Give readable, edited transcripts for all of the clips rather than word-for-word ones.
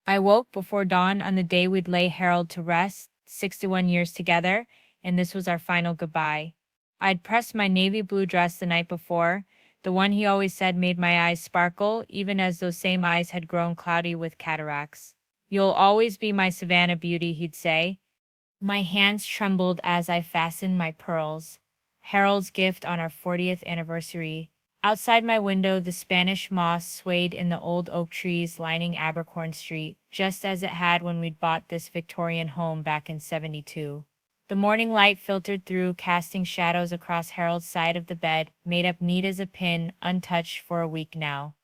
I woke before dawn on the day we'd lay Harold to rest, 61 years together, and this was our final goodbye. I'd pressed my navy blue dress the night before, the one he always said made my eyes sparkle, even as those same eyes had grown cloudy with cataracts. You'll always be my Savannah beauty, he'd say. My hands trembled as I fastened my pearls. Harold's gift on our 40th anniversary. Outside my window, the Spanish moss swayed in the old oak trees lining Abercorn Street, just as it had when we'd bought this Victorian home back in '72. The morning light filtered through, casting shadows across Harold's side of the bed, made up neat as a pin, untouched for a week now.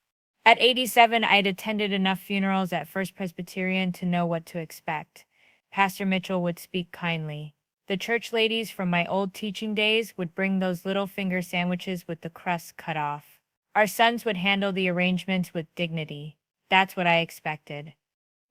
At 87, I'd attended enough funerals at First Presbyterian to know what to expect. Pastor Mitchell would speak kindly. The church ladies from my old teaching days would bring those little finger sandwiches with the crust cut off. Our sons would handle the arrangements with dignity. That's what I expected.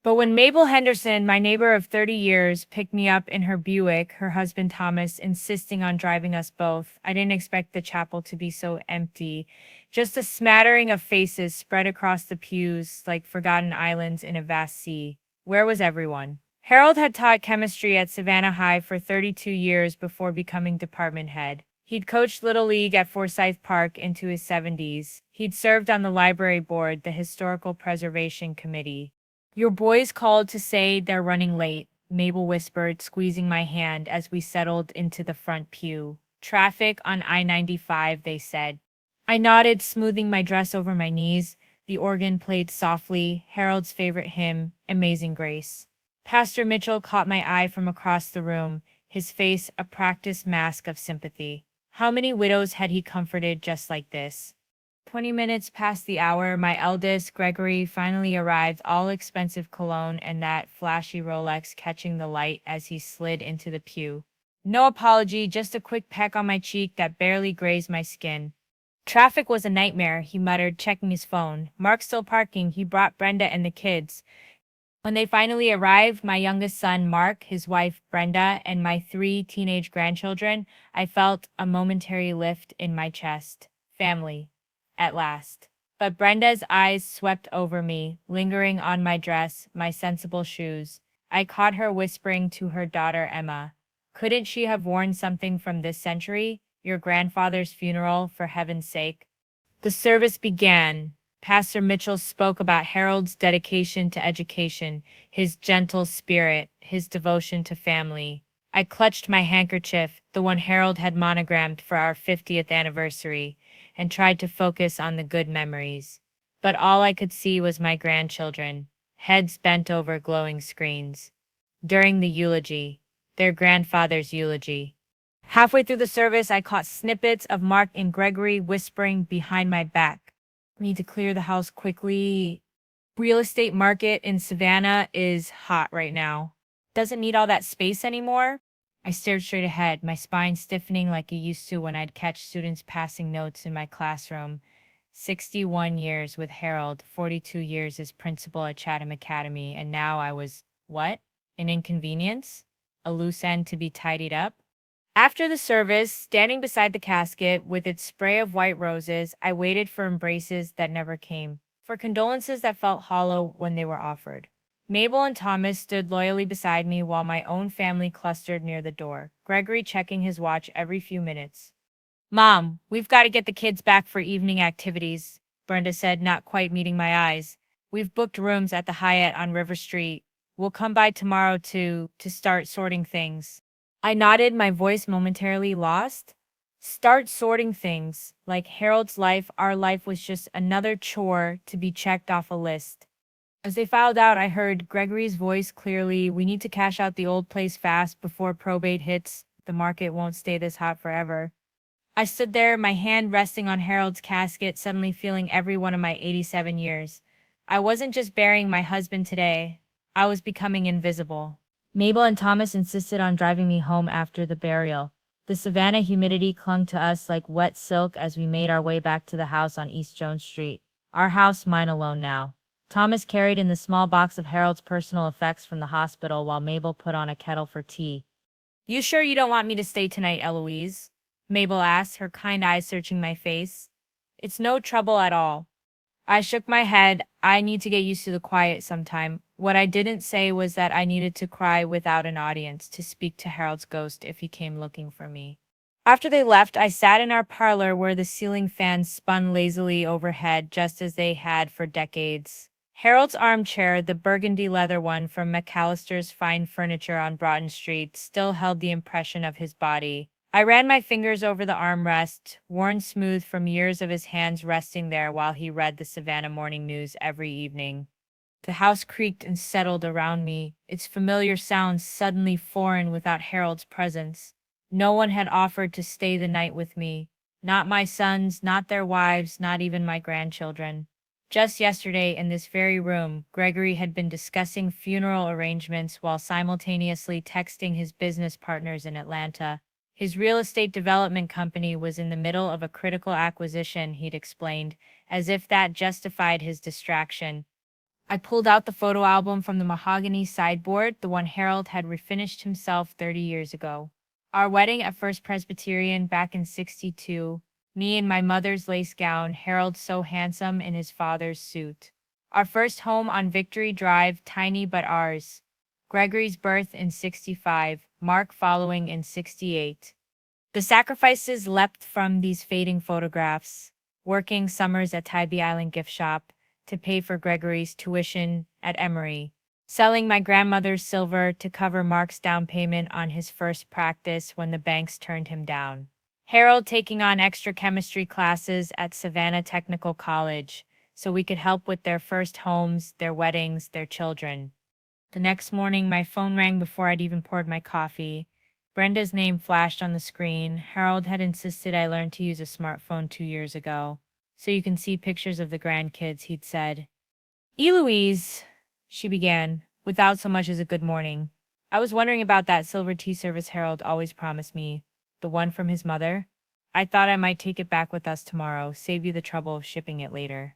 But when Mabel Henderson, my neighbor of 30 years, picked me up in her Buick, her husband Thomas insisting on driving us both, I didn't expect the chapel to be so empty. Just a smattering of faces spread across the pews like forgotten islands in a vast sea. Where was everyone? Harold had taught chemistry at Savannah High for 32 years before becoming department head. He'd coached Little League at Forsyth Park into his 70s. He'd served on the library board, the Historical Preservation Committee. Your boys called to say they're running late, Mabel whispered, squeezing my hand as we settled into the front pew. Traffic on I-95, they said. I nodded, smoothing my dress over my knees. The organ played softly, Harold's favorite hymn, Amazing Grace. Pastor Mitchell caught my eye from across the room, his face a practiced mask of sympathy. How many widows had he comforted just like this? 20 minutes past the hour, my eldest, Gregory, finally arrived, all expensive cologne and that flashy Rolex catching the light as he slid into the pew. No apology, just a quick peck on my cheek that barely grazed my skin. Traffic was a nightmare, he muttered, checking his phone. Mark's still parking, he brought Brenda and the kids. When they finally arrived, my youngest son, Mark, his wife, Brenda, and my 3 teenage grandchildren, I felt a momentary lift in my chest. Family. At last. But Brenda's eyes swept over me, lingering on my dress, my sensible shoes. I caught her whispering to her daughter Emma. Couldn't she have worn something from this century? Your grandfather's funeral, for heaven's sake. The service began. Pastor Mitchell spoke about Harold's dedication to education, his gentle spirit, his devotion to family. I clutched my handkerchief, the one Harold had monogrammed for our 50th anniversary, and tried to focus on the good memories. But all I could see was my grandchildren, heads bent over glowing screens. During the eulogy, their grandfather's eulogy. Halfway through the service, I caught snippets of Mark and Gregory whispering behind my back. Need to clear the house quickly. Real estate market in Savannah is hot right now. Doesn't need all that space anymore. I stared straight ahead, my spine stiffening like it used to when I'd catch students passing notes in my classroom. 61 years with Harold, 42 years as principal at Chatham Academy, and now I was, what? An inconvenience? A loose end to be tidied up? After the service, standing beside the casket with its spray of white roses, I waited for embraces that never came, for condolences that felt hollow when they were offered. Mabel and Thomas stood loyally beside me while my own family clustered near the door, Gregory checking his watch every few minutes. Mom, we've got to get the kids back for evening activities, Brenda said, not quite meeting my eyes. We've booked rooms at the Hyatt on River Street. We'll come by tomorrow to start sorting things. I nodded, my voice momentarily lost. Start sorting things. Like Harold's life, our life was just another chore to be checked off a list. As they filed out, I heard Gregory's voice clearly. We need to cash out the old place fast before probate hits. The market won't stay this hot forever. I stood there, my hand resting on Harold's casket, suddenly feeling every one of my 87 years. I wasn't just burying my husband today. I was becoming invisible. Mabel and Thomas insisted on driving me home after the burial. The Savannah humidity clung to us like wet silk as we made our way back to the house on East Jones Street. Our house, mine alone now. Thomas carried in the small box of Harold's personal effects from the hospital while Mabel put on a kettle for tea. You sure you don't want me to stay tonight, Eloise? Mabel asked, her kind eyes searching my face. It's no trouble at all. I shook my head. I need to get used to the quiet sometime. What I didn't say was that I needed to cry without an audience to speak to Harold's ghost if he came looking for me. After they left, I sat in our parlor where the ceiling fans spun lazily overhead just as they had for decades. Harold's armchair, the burgundy leather one from McAllister's Fine Furniture on Broughton Street, still held the impression of his body. I ran my fingers over the armrest, worn smooth from years of his hands resting there while he read the Savannah Morning News every evening. The house creaked and settled around me, its familiar sounds suddenly foreign without Harold's presence. No one had offered to stay the night with me. Not my sons, not their wives, not even my grandchildren. Just yesterday, in this very room, Gregory had been discussing funeral arrangements while simultaneously texting his business partners in Atlanta. His real estate development company was in the middle of a critical acquisition, he'd explained, as if that justified his distraction. I pulled out the photo album from the mahogany sideboard, the one Harold had refinished himself 30 years ago. Our wedding at First Presbyterian back in '62, me in my mother's lace gown, Harold so handsome in his father's suit. Our first home on Victory Drive, tiny but ours. Gregory's birth in '65, Mark following in '68. The sacrifices leapt from these fading photographs. Working summers at Tybee Island gift shop to pay for Gregory's tuition at Emory. Selling my grandmother's silver to cover Mark's down payment on his first practice when the banks turned him down. Harold taking on extra chemistry classes at Savannah Technical College so we could help with their first homes, their weddings, their children. The next morning, my phone rang before I'd even poured my coffee. Brenda's name flashed on the screen. Harold had insisted I learn to use a smartphone 2 years ago, so you can see pictures of the grandkids, he'd said. Eloise, she began, without so much as a good morning. I was wondering about that silver tea service Harold always promised me, the one from his mother. I thought I might take it back with us tomorrow, save you the trouble of shipping it later.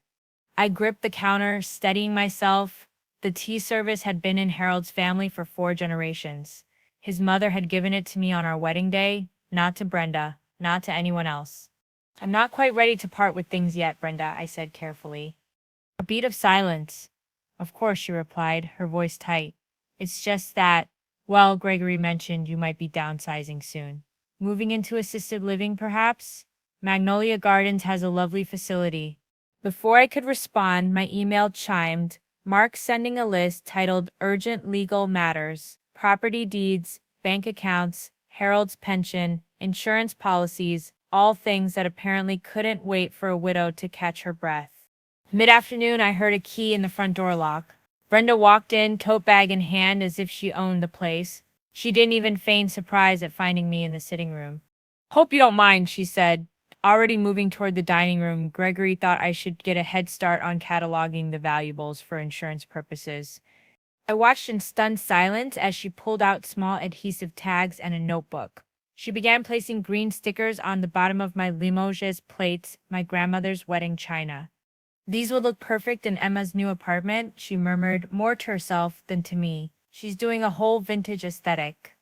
I gripped the counter, steadying myself. The tea service had been in Harold's family for 4 generations. His mother had given it to me on our wedding day, not to Brenda, not to anyone else. I'm not quite ready to part with things yet, Brenda, I said carefully. A beat of silence. Of course, she replied, her voice tight. It's just that, well, Gregory mentioned you might be downsizing soon. Moving into assisted living, perhaps? Magnolia Gardens has a lovely facility. Before I could respond, my email chimed, Mark sending a list titled Urgent Legal Matters, Property Deeds, Bank Accounts, Harold's Pension, Insurance Policies, all things that apparently couldn't wait for a widow to catch her breath. Mid-afternoon, I heard a key in the front door lock. Brenda walked in, tote bag in hand, as if she owned the place. She didn't even feign surprise at finding me in the sitting room. Hope you don't mind, she said. Already moving toward the dining room, Gregory thought I should get a head start on cataloging the valuables for insurance purposes. I watched in stunned silence as she pulled out small adhesive tags and a notebook. She began placing green stickers on the bottom of my Limoges plates, my grandmother's wedding china. These would look perfect in Emma's new apartment, she murmured, more to herself than to me. She's doing a whole vintage aesthetic.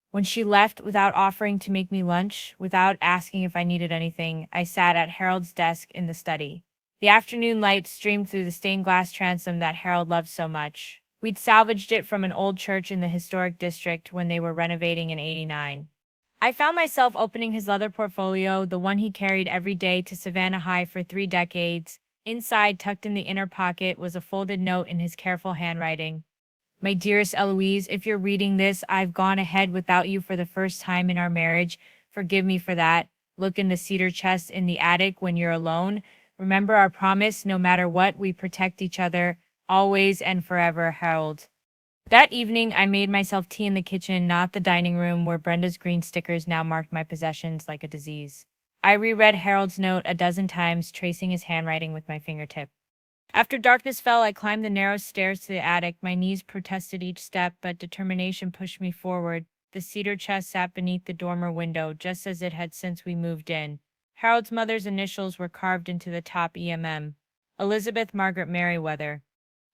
When she left without offering to make me lunch, without asking if I needed anything, I sat at Harold's desk in the study. The afternoon light streamed through the stained glass transom that Harold loved so much. We'd salvaged it from an old church in the historic district when they were renovating in '89. I found myself opening his leather portfolio, the one he carried every day to Savannah High for 3 decades. Inside, tucked in the inner pocket, was a folded note in his careful handwriting. My dearest Eloise, if you're reading this, I've gone ahead without you for the first time in our marriage. Forgive me for that. Look in the cedar chest in the attic when you're alone. Remember our promise, no matter what, we protect each other, always and forever, Harold. That evening, I made myself tea in the kitchen, not the dining room, where Brenda's green stickers now marked my possessions like a disease. I reread Harold's note a dozen times, tracing his handwriting with my fingertip. After darkness fell, I climbed the narrow stairs to the attic. My knees protested each step, but determination pushed me forward. The cedar chest sat beneath the dormer window, just as it had since we moved in. Harold's mother's initials were carved into the top EMM. Elizabeth Margaret Merriweather.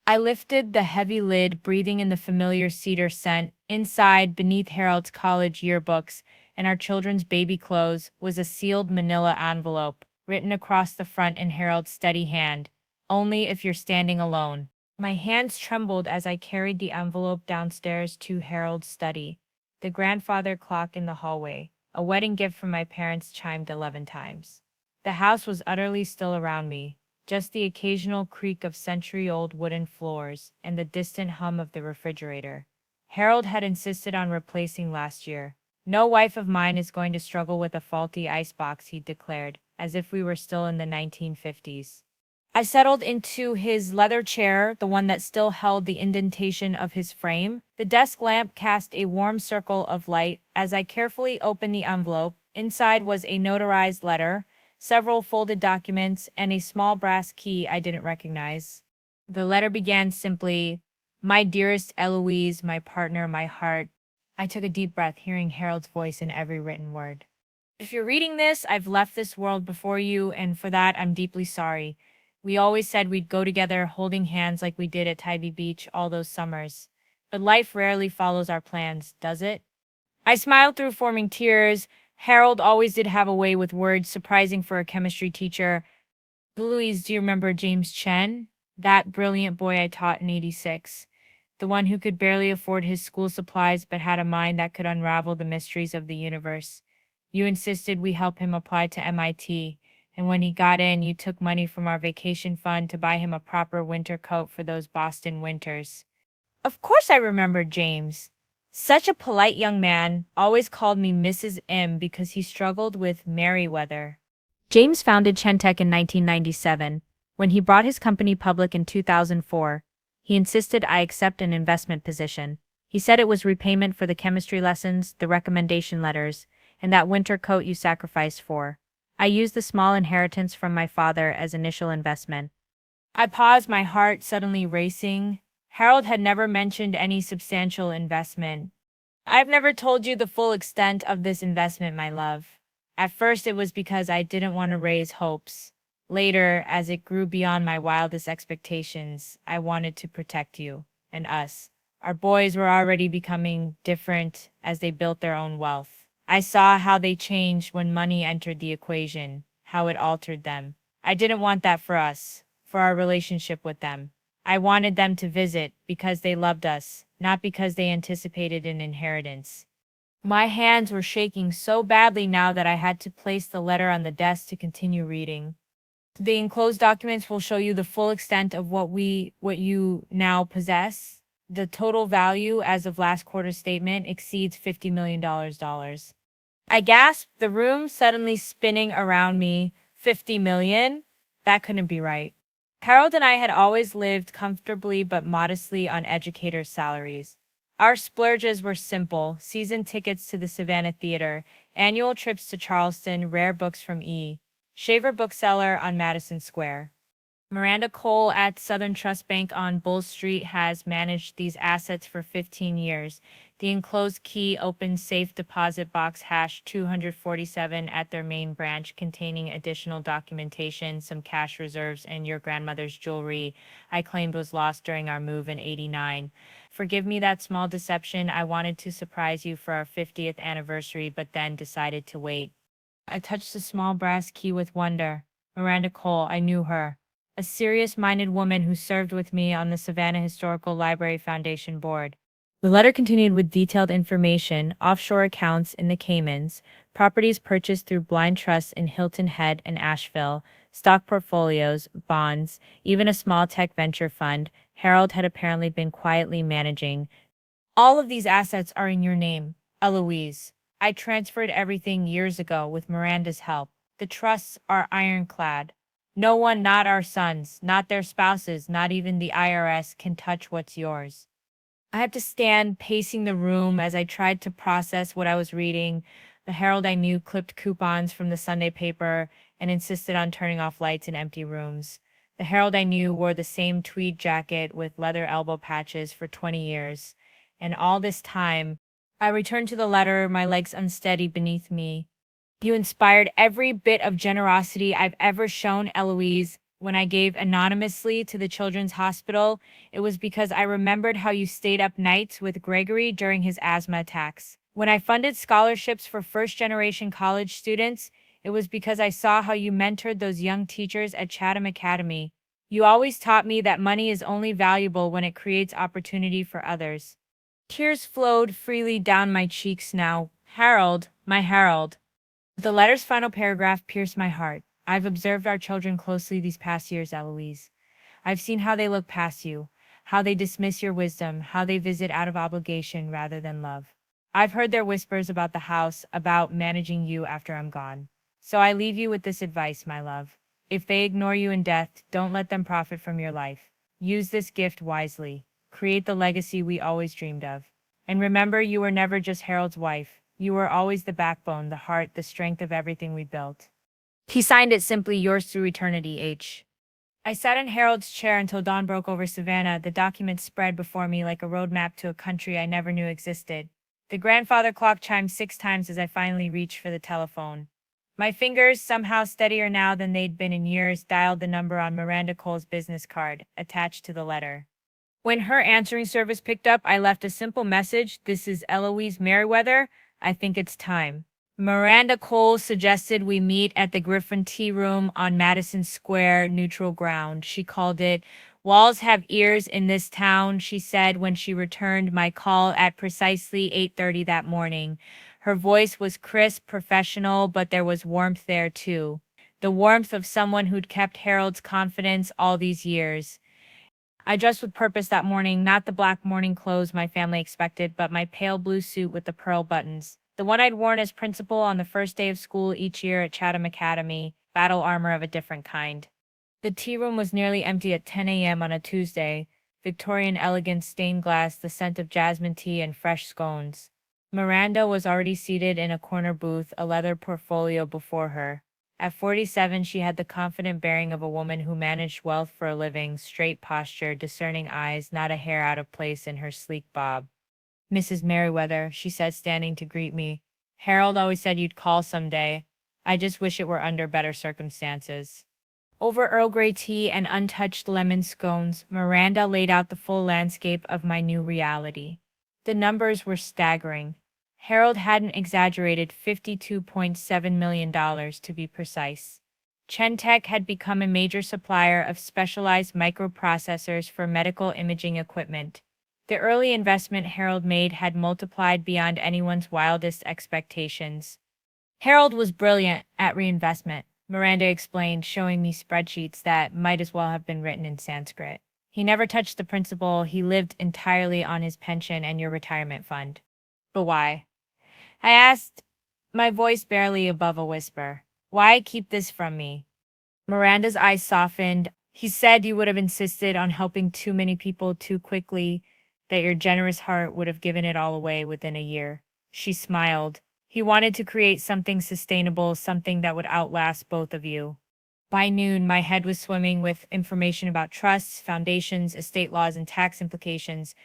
I lifted the heavy lid, breathing in the familiar cedar scent. Inside, beneath Harold's college yearbooks and our children's baby clothes, was a sealed manila envelope, written across the front in Harold's steady hand. Only if you're standing alone. My hands trembled as I carried the envelope downstairs to Harold's study. The grandfather clock in the hallway, a wedding gift from my parents, chimed 11 times. The house was utterly still around me, just the occasional creak of century-old wooden floors and the distant hum of the refrigerator. Harold had insisted on replacing last year. No wife of mine is going to struggle with a faulty icebox, he declared, as if we were still in the 1950s. I settled into his leather chair, the one that still held the indentation of his frame. The desk lamp cast a warm circle of light as I carefully opened the envelope. Inside was a notarized letter, several folded documents, and a small brass key I didn't recognize. The letter began simply, "My dearest Eloise, my partner, my heart." I took a deep breath, hearing Harold's voice in every written word. "If you're reading this, I've left this world before you, and for that I'm deeply sorry. We always said we'd go together, holding hands like we did at Tybee Beach all those summers. But life rarely follows our plans, does it?" I smiled through forming tears. Harold always did have a way with words, surprising for a chemistry teacher. "Louise, do you remember James Chen? That brilliant boy I taught in '86. The one who could barely afford his school supplies but had a mind that could unravel the mysteries of the universe. You insisted we help him apply to MIT. And when he got in, you took money from our vacation fund to buy him a proper winter coat for those Boston winters." Of course I remembered James. Such a polite young man, always called me Mrs. M because he struggled with Merriweather. James founded Chentech in 1997. When he brought his company public in 2004, he insisted I accept an investment position. He said it was repayment for the chemistry lessons, the recommendation letters, and that winter coat you sacrificed for. I used the small inheritance from my father as initial investment. I paused, my heart suddenly racing. Harold had never mentioned any substantial investment. "I've never told you the full extent of this investment, my love. At first it was because I didn't want to raise hopes. Later, as it grew beyond my wildest expectations, I wanted to protect you and us. Our boys were already becoming different as they built their own wealth. I saw how they changed when money entered the equation, how it altered them. I didn't want that for us, for our relationship with them. I wanted them to visit because they loved us, not because they anticipated an inheritance." My hands were shaking so badly now that I had to place the letter on the desk to continue reading. "The enclosed documents will show you the full extent of what you now possess. The total value as of last quarter's statement exceeds $50 million. I gasped, the room suddenly spinning around me. 50 million? That couldn't be right. Harold and I had always lived comfortably but modestly on educators' salaries. Our splurges were simple: season tickets to the Savannah Theater, annual trips to Charleston, rare books from E. Shaver Bookseller on Madison Square. Miranda Cole at Southern Trust Bank on Bull Street has managed these assets for 15 years. The enclosed key opens safe deposit box hash 247 at their main branch, containing additional documentation, some cash reserves, and your grandmother's jewelry I claimed was lost during our move in '89. Forgive me that small deception. I wanted to surprise you for our 50th anniversary, but then decided to wait. I touched the small brass key with wonder. Miranda Cole, I knew her. A serious-minded woman who served with me on the Savannah Historical Library Foundation board. The letter continued with detailed information: offshore accounts in the Caymans, properties purchased through blind trusts in Hilton Head and Asheville, stock portfolios, bonds, even a small tech venture fund Harold had apparently been quietly managing. "All of these assets are in your name, Eloise. I transferred everything years ago with Miranda's help. The trusts are ironclad. No one, not our sons, not their spouses, not even the IRS, can touch what's yours." I had to stand pacing the room as I tried to process what I was reading. The Herald I knew clipped coupons from the Sunday paper and insisted on turning off lights in empty rooms. The Herald I knew wore the same tweed jacket with leather elbow patches for 20 years. And all this time, I returned to the letter, my legs unsteady beneath me. "You inspired every bit of generosity I've ever shown, Eloise. When I gave anonymously to the Children's Hospital, it was because I remembered how you stayed up nights with Gregory during his asthma attacks. When I funded scholarships for first-generation college students, it was because I saw how you mentored those young teachers at Chatham Academy. You always taught me that money is only valuable when it creates opportunity for others. Tears flowed freely down my cheeks now. Harold, my Harold. The letter's final paragraph pierced my heart. I've observed our children closely these past years, Eloise. I've seen how they look past you, how they dismiss your wisdom, how they visit out of obligation rather than love. I've heard their whispers about the house, about managing you after I'm gone. So I leave you with this advice, my love. If they ignore you in death, don't let them profit from your life. Use this gift wisely. Create the legacy we always dreamed of. And remember, you were never just Harold's wife. You were always the backbone, the heart, the strength of everything we built. He signed it simply, yours through eternity, H. I sat in Harold's chair until dawn broke over Savannah. The document spread before me like a roadmap to a country I never knew existed. The grandfather clock chimed 6 times as I finally reached for the telephone. My fingers, somehow steadier now than they'd been in years, dialed the number on Miranda Cole's business card, attached to the letter. When her answering service picked up, I left a simple message. This is Eloise Merriweather. I think it's time. Miranda Cole suggested we meet at the Griffin Tea Room on Madison Square, neutral ground. She called it Walls Have Ears in This Town, she said when she returned my call at precisely 8:30 that morning. Her voice was crisp, professional, but there was warmth there too. The warmth of someone who'd kept Harold's confidence all these years. I dressed with purpose that morning, not the black morning clothes my family expected, but my pale blue suit with the pearl buttons. The one I'd worn as principal on the first day of school each year at Chatham Academy, battle armor of a different kind. The tea room was nearly empty at 10 a.m. on a Tuesday, Victorian elegance, stained glass, the scent of jasmine tea and fresh scones. Miranda was already seated in a corner booth, a leather portfolio before her. At 47, she had the confident bearing of a woman who managed wealth for a living, straight posture, discerning eyes, not a hair out of place in her sleek bob. Mrs. Merriweather, she said, standing to greet me. Harold always said you'd call someday. I just wish it were under better circumstances. Over Earl Grey tea and untouched lemon scones, Miranda laid out the full landscape of my new reality. The numbers were staggering. Harold hadn't exaggerated, $52.7 million to be precise. Chentech had become a major supplier of specialized microprocessors for medical imaging equipment. The early investment Harold made had multiplied beyond anyone's wildest expectations. Harold was brilliant at reinvestment, Miranda explained, showing me spreadsheets that might as well have been written in Sanskrit. He never touched the principal. He lived entirely on his pension and your retirement fund. But why? I asked, my voice barely above a whisper. Why keep this from me? Miranda's eyes softened. He said you would have insisted on helping too many people too quickly, that your generous heart would have given it all away within a year. She smiled. He wanted to create something sustainable, something that would outlast both of you. By noon, my head was swimming with information about trusts, foundations, estate laws, and tax implications.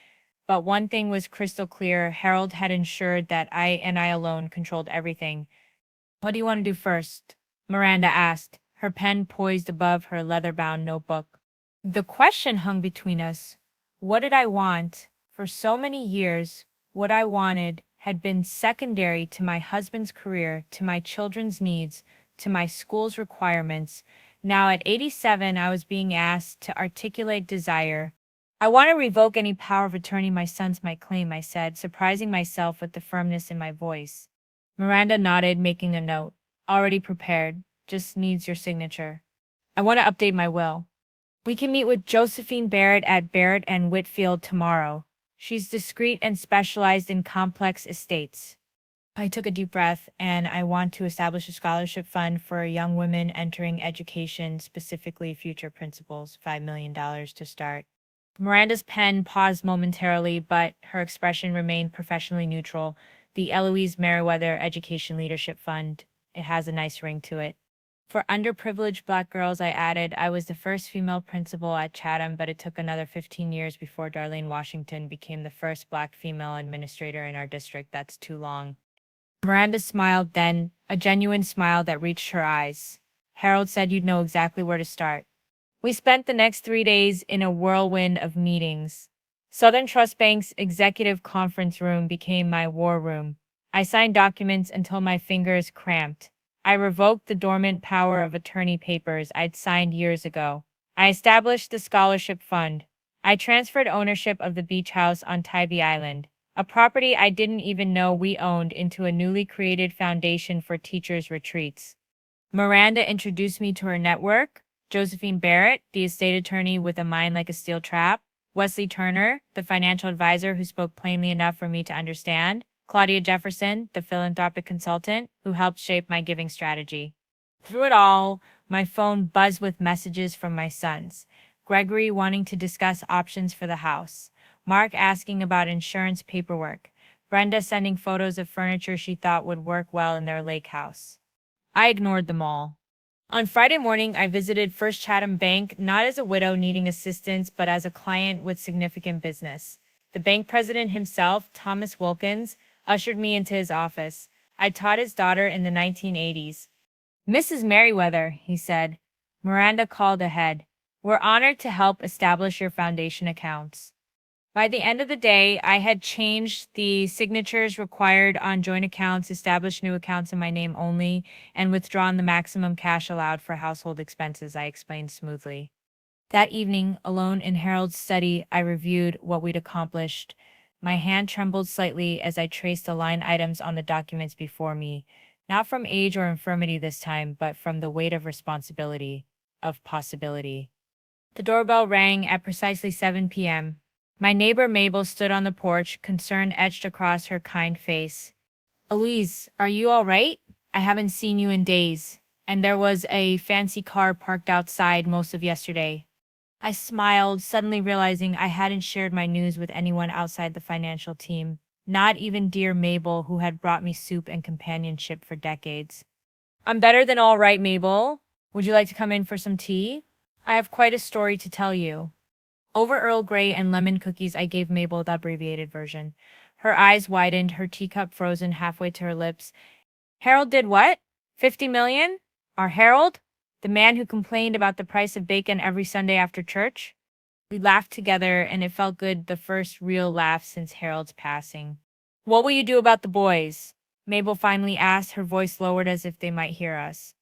But one thing was crystal clear. Harold had ensured that I alone controlled everything. What do you want to do first? Miranda asked, her pen poised above her leather-bound notebook. The question hung between us. What did I want? For so many years, what I wanted had been secondary to my husband's career, to my children's needs, to my school's requirements. Now at 87, I was being asked to articulate desire. I want to revoke any power of attorney my sons might claim, I said, surprising myself with the firmness in my voice. Miranda nodded, making a note. Already prepared. Just needs your signature. I want to update my will. We can meet with Josephine Barrett at Barrett and Whitfield tomorrow. She's discreet and specialized in complex estates. I took a deep breath, and I want to establish a scholarship fund for young women entering education, specifically future principals, $5 million to start. Miranda's pen paused momentarily, but her expression remained professionally neutral. The Eloise Merriweather Education Leadership Fund. It has a nice ring to it. For underprivileged Black girls, I added, I was the first female principal at Chatham, but it took another 15 years before Darlene Washington became the first Black female administrator in our district. That's too long. Miranda smiled then, a genuine smile that reached her eyes. Harold said you'd know exactly where to start. We spent the next 3 days in a whirlwind of meetings. Southern Trust Bank's executive conference room became my war room. I signed documents until my fingers cramped. I revoked the dormant power of attorney papers I'd signed years ago. I established the scholarship fund. I transferred ownership of the beach house on Tybee Island, a property I didn't even know we owned, into a newly created foundation for teachers' retreats. Miranda introduced me to her network: Josephine Barrett, the estate attorney with a mind like a steel trap; Wesley Turner, the financial advisor who spoke plainly enough for me to understand; Claudia Jefferson, the philanthropic consultant who helped shape my giving strategy. Through it all, my phone buzzed with messages from my sons: Gregory wanting to discuss options for the house, Mark asking about insurance paperwork, Brenda sending photos of furniture she thought would work well in their lake house. I ignored them all. On Friday morning, I visited First Chatham Bank, not as a widow needing assistance, but as a client with significant business. The bank president himself, Thomas Wilkins, ushered me into his office. I taught his daughter in the 1980s. "Mrs. Merriweather," he said, "Miranda called ahead. We're honored to help establish your foundation accounts." By the end of the day, I had changed the signatures required on joint accounts, established new accounts in my name only, and withdrawn the maximum cash allowed for household expenses, I explained smoothly. That evening, alone in Harold's study, I reviewed what we'd accomplished. My hand trembled slightly as I traced the line items on the documents before me, not from age or infirmity this time, but from the weight of responsibility, of possibility. The doorbell rang at precisely 7 p.m. My neighbor Mabel stood on the porch, concern etched across her kind face. "Eloise, are you all right? I haven't seen you in days." And there was a fancy car parked outside most of yesterday. I smiled, suddenly realizing I hadn't shared my news with anyone outside the financial team, not even dear Mabel, who had brought me soup and companionship for decades. "I'm better than all right, Mabel. Would you like to come in for some tea? I have quite a story to tell you." Over Earl Grey and lemon cookies, I gave Mabel the abbreviated version. Her eyes widened, her teacup frozen halfway to her lips. "Harold did what? 50 million? Our Harold? The man who complained about the price of bacon every Sunday after church?" We laughed together, and it felt good, the first real laugh since Harold's passing. "What will you do about the boys?" Mabel finally asked, her voice lowered as if they might hear us.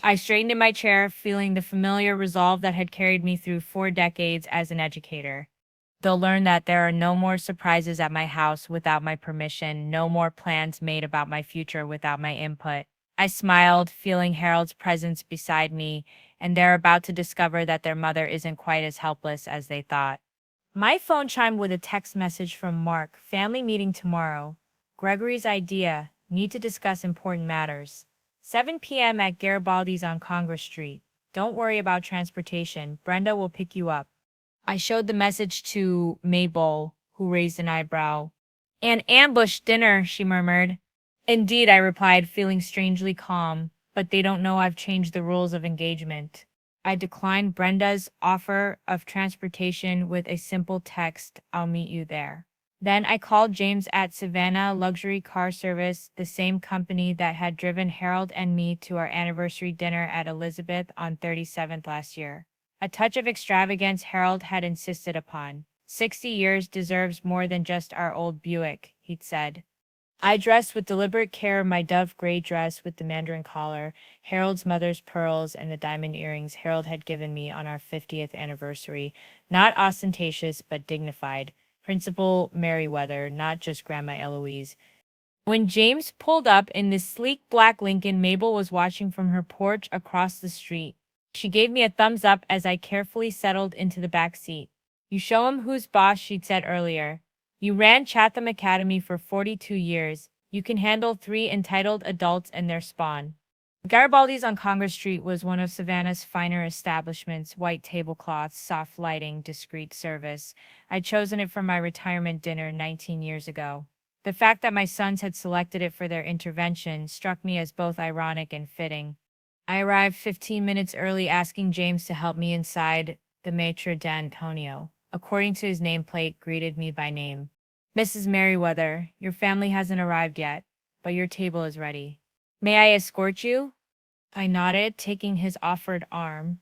I straightened in my chair, feeling the familiar resolve that had carried me through 4 decades as an educator. "They'll learn that there are no more surprises at my house without my permission, no more plans made about my future without my input." I smiled, feeling Harold's presence beside me, and they're about to discover that their mother isn't quite as helpless as they thought. My phone chimed with a text message from Mark: "Family meeting tomorrow. Gregory's idea. Need to discuss important matters. 7 p.m. at Garibaldi's on Congress Street. Don't worry about transportation. Brenda will pick you up." I showed the message to Mabel, who raised an eyebrow. "An ambush dinner," she murmured. "Indeed," I replied, feeling strangely calm, "but they don't know I've changed the rules of engagement." I declined Brenda's offer of transportation with a simple text: "I'll meet you there." Then I called James at Savannah Luxury Car Service, the same company that had driven Harold and me to our anniversary dinner at Elizabeth on 37th last year. A touch of extravagance Harold had insisted upon. 60 years deserves more than just our old Buick, he'd said. I dressed with deliberate care, my dove gray dress with the mandarin collar, Harold's mother's pearls, and the diamond earrings Harold had given me on our 50th anniversary. Not ostentatious, but dignified. Principal Merriweather, not just Grandma Eloise. When James pulled up in this sleek black Lincoln, Mabel was watching from her porch across the street. She gave me a thumbs up as I carefully settled into the back seat. "You show him who's boss," she'd said earlier. "You ran Chatham Academy for 42 years. You can handle 3 entitled adults and their spawn." Garibaldi's on Congress Street was one of Savannah's finer establishments: white tablecloths, soft lighting, discreet service. I'd chosen it for my retirement dinner 19 years ago. The fact that my sons had selected it for their intervention struck me as both ironic and fitting. I arrived 15 minutes early, asking James to help me inside. The maitre d'Antonio, according to his nameplate, greeted me by name. "Mrs. Merriweather, your family hasn't arrived yet, but your table is ready. May I escort you?" I nodded, taking his offered arm.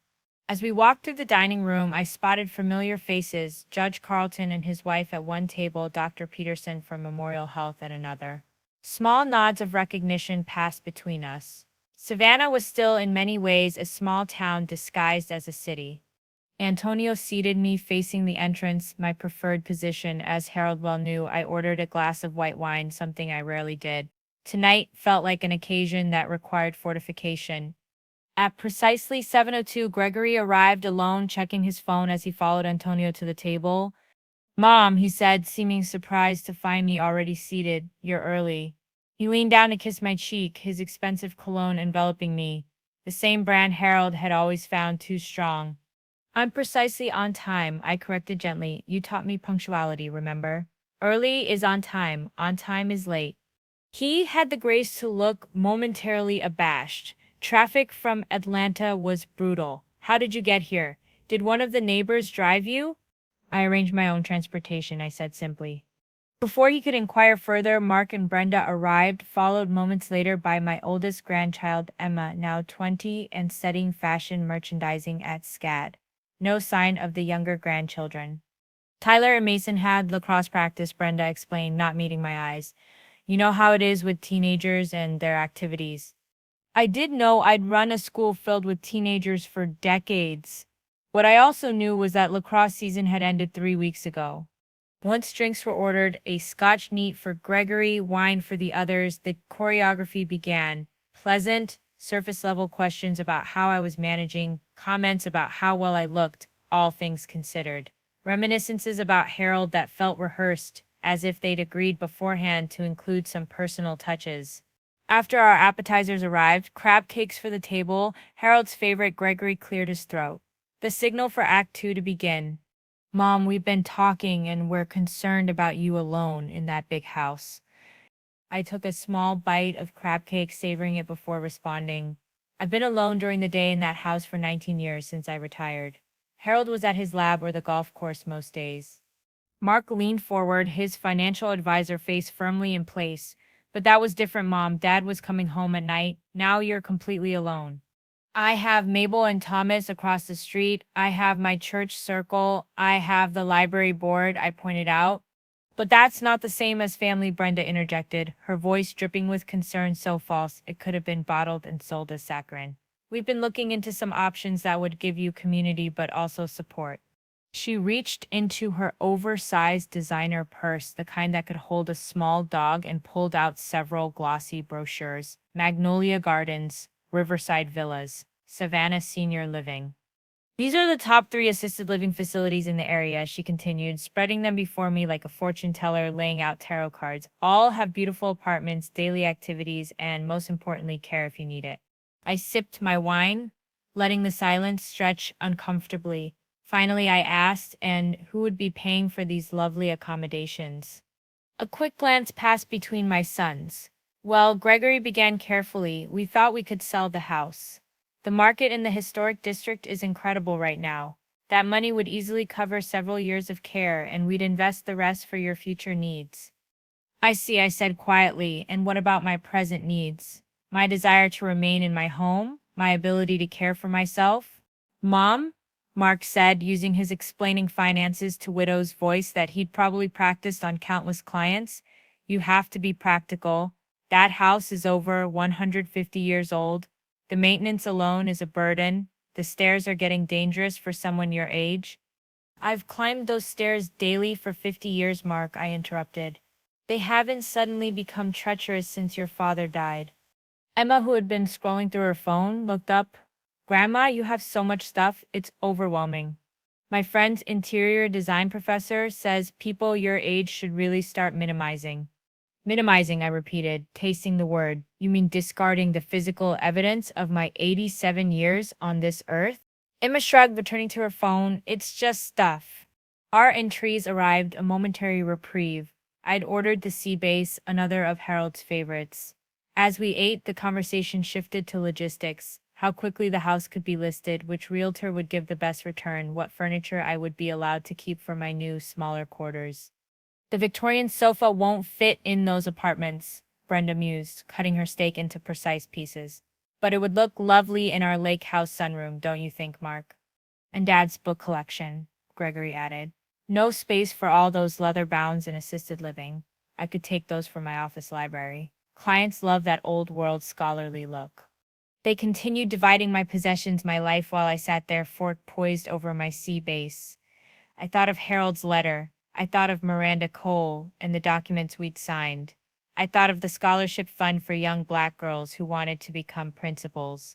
As we walked through the dining room, I spotted familiar faces: Judge Carlton and his wife at one table, Dr. Peterson from Memorial Health at another. Small nods of recognition passed between us. Savannah was still in many ways a small town disguised as a city. Antonio seated me facing the entrance, my preferred position, as Harold well knew. I ordered a glass of white wine, something I rarely did. Tonight felt like an occasion that required fortification. At precisely 7:02, Gregory arrived alone, checking his phone as he followed Antonio to the table. Mom, he said, seeming surprised to find me already seated. You're early. He leaned down to kiss my cheek, his expensive cologne enveloping me. The same brand Harold had always found too strong. I'm precisely on time, I corrected gently. You taught me punctuality, remember? Early is on time is late. He had the grace to look momentarily abashed. Traffic from Atlanta was brutal. How did you get here? Did one of the neighbors drive you? I arranged my own transportation, I said simply. Before he could inquire further, Mark and Brenda arrived, followed moments later by my oldest grandchild, Emma, now 20 and studying fashion merchandising at SCAD. No sign of the younger grandchildren. Tyler and Mason had lacrosse practice, Brenda explained, not meeting my eyes. You know how it is with teenagers and their activities. I did know I'd run a school filled with teenagers for decades. What I also knew was that lacrosse season had ended 3 weeks ago. Once drinks were ordered, a scotch neat for Gregory, wine for the others, the choreography began. Pleasant, surface-level questions about how I was managing, comments about how well I looked, all things considered. Reminiscences about Harold that felt rehearsed, as if they'd agreed beforehand to include some personal touches. After our appetizers arrived, crab cakes for the table, Harold's favorite, Gregory cleared his throat. The signal for Act Two to begin. Mom, we've been talking and we're concerned about you alone in that big house. I took a small bite of crab cake, savoring it before responding. I've been alone during the day in that house for 19 years since I retired. Harold was at his lab or the golf course most days. Mark leaned forward, his financial advisor face firmly in place. But that was different, Mom. Dad was coming home at night. Now you're completely alone. I have Mabel and Thomas across the street. I have my church circle. I have the library board, I pointed out. But that's not the same as family, Brenda interjected, her voice dripping with concern so false it could have been bottled and sold as saccharin. We've been looking into some options that would give you community but also support. She reached into her oversized designer purse, the kind that could hold a small dog, and pulled out several glossy brochures. Magnolia Gardens, Riverside Villas, Savannah Senior Living. These are the top 3 assisted living facilities in the area, she continued, spreading them before me like a fortune teller laying out tarot cards. All have beautiful apartments, daily activities, and most importantly, care if you need it. I sipped my wine, letting the silence stretch uncomfortably. Finally, I asked, and who would be paying for these lovely accommodations? A quick glance passed between my sons. Well, Gregory began carefully. We thought we could sell the house. The market in the historic district is incredible right now. That money would easily cover several years of care, and we'd invest the rest for your future needs. I see, I said quietly. And what about my present needs? My desire to remain in my home? My ability to care for myself? Mom? Mark said, using his explaining finances to widow's voice that he'd probably practiced on countless clients. You have to be practical. That house is over 150 years old. The maintenance alone is a burden. The stairs are getting dangerous for someone your age. I've climbed those stairs daily for 50 years, Mark, I interrupted. They haven't suddenly become treacherous since your father died. Emma, who had been scrolling through her phone, looked up. Grandma, you have so much stuff, it's overwhelming. My friend's interior design professor says people your age should really start minimizing. Minimizing, I repeated, tasting the word. You mean discarding the physical evidence of my 87 years on this earth? Emma shrugged, returning to her phone. It's just stuff. Our entries arrived, a momentary reprieve. I'd ordered the sea base, another of Harold's favorites. As we ate, the conversation shifted to logistics. How quickly the house could be listed, which realtor would give the best return, what furniture I would be allowed to keep for my new, smaller quarters. The Victorian sofa won't fit in those apartments, Brenda mused, cutting her steak into precise pieces. But it would look lovely in our lake house sunroom, don't you think, Mark? And Dad's book collection, Gregory added. No space for all those leather bounds in assisted living. I could take those for my office library. Clients love that old world scholarly look. They continued dividing my possessions, my life, while I sat there, fork poised over my sea base. I thought of Harold's letter. I thought of Miranda Cole and the documents we'd signed. I thought of the scholarship fund for young black girls who wanted to become principals.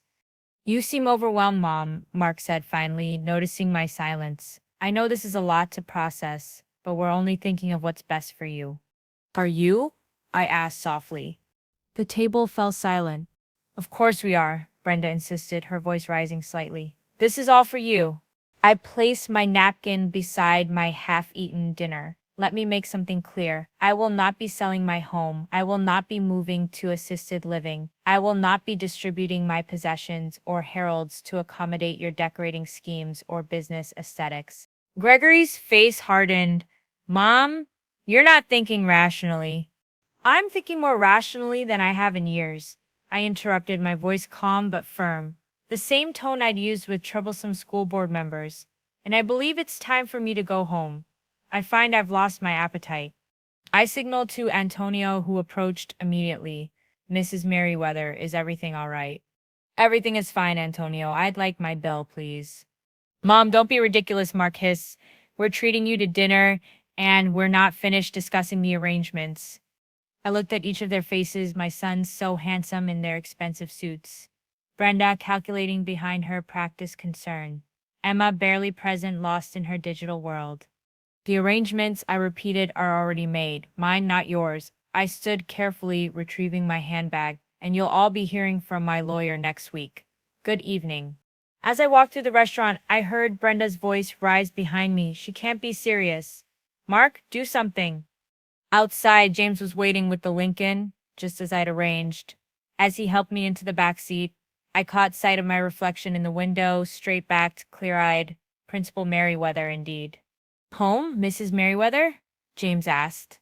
You seem overwhelmed, Mom, Mark said finally, noticing my silence. I know this is a lot to process, but we're only thinking of what's best for you. Are you? I asked softly. The table fell silent. Of course we are, Brenda insisted, her voice rising slightly. This is all for you. I placed my napkin beside my half-eaten dinner. Let me make something clear. I will not be selling my home. I will not be moving to assisted living. I will not be distributing my possessions or Harold's to accommodate your decorating schemes or business aesthetics. Gregory's face hardened. Mom, you're not thinking rationally. I'm thinking more rationally than I have in years. I interrupted, my voice calm but firm. The same tone I'd used with troublesome school board members. And I believe it's time for me to go home. I find I've lost my appetite. I signaled to Antonio, who approached immediately. Mrs. Merriweather, is everything all right? Everything is fine, Antonio. I'd like my bill, please. Mom, don't be ridiculous, Mark hissed. We're treating you to dinner, and we're not finished discussing the arrangements. I looked at each of their faces, my sons so handsome in their expensive suits. Brenda calculating behind her practiced concern. Emma barely present, lost in her digital world. The arrangements, I repeated, are already made. Mine, not yours. I stood carefully, retrieving my handbag. And you'll all be hearing from my lawyer next week. Good evening. As I walked through the restaurant, I heard Brenda's voice rise behind me. She can't be serious. Mark, do something. Outside, James was waiting with the Lincoln, just as I'd arranged. As he helped me into the back seat, I caught sight of my reflection in the window, straight-backed, clear-eyed. Principal Merriweather, indeed. Home, Mrs. Merriweather? James asked.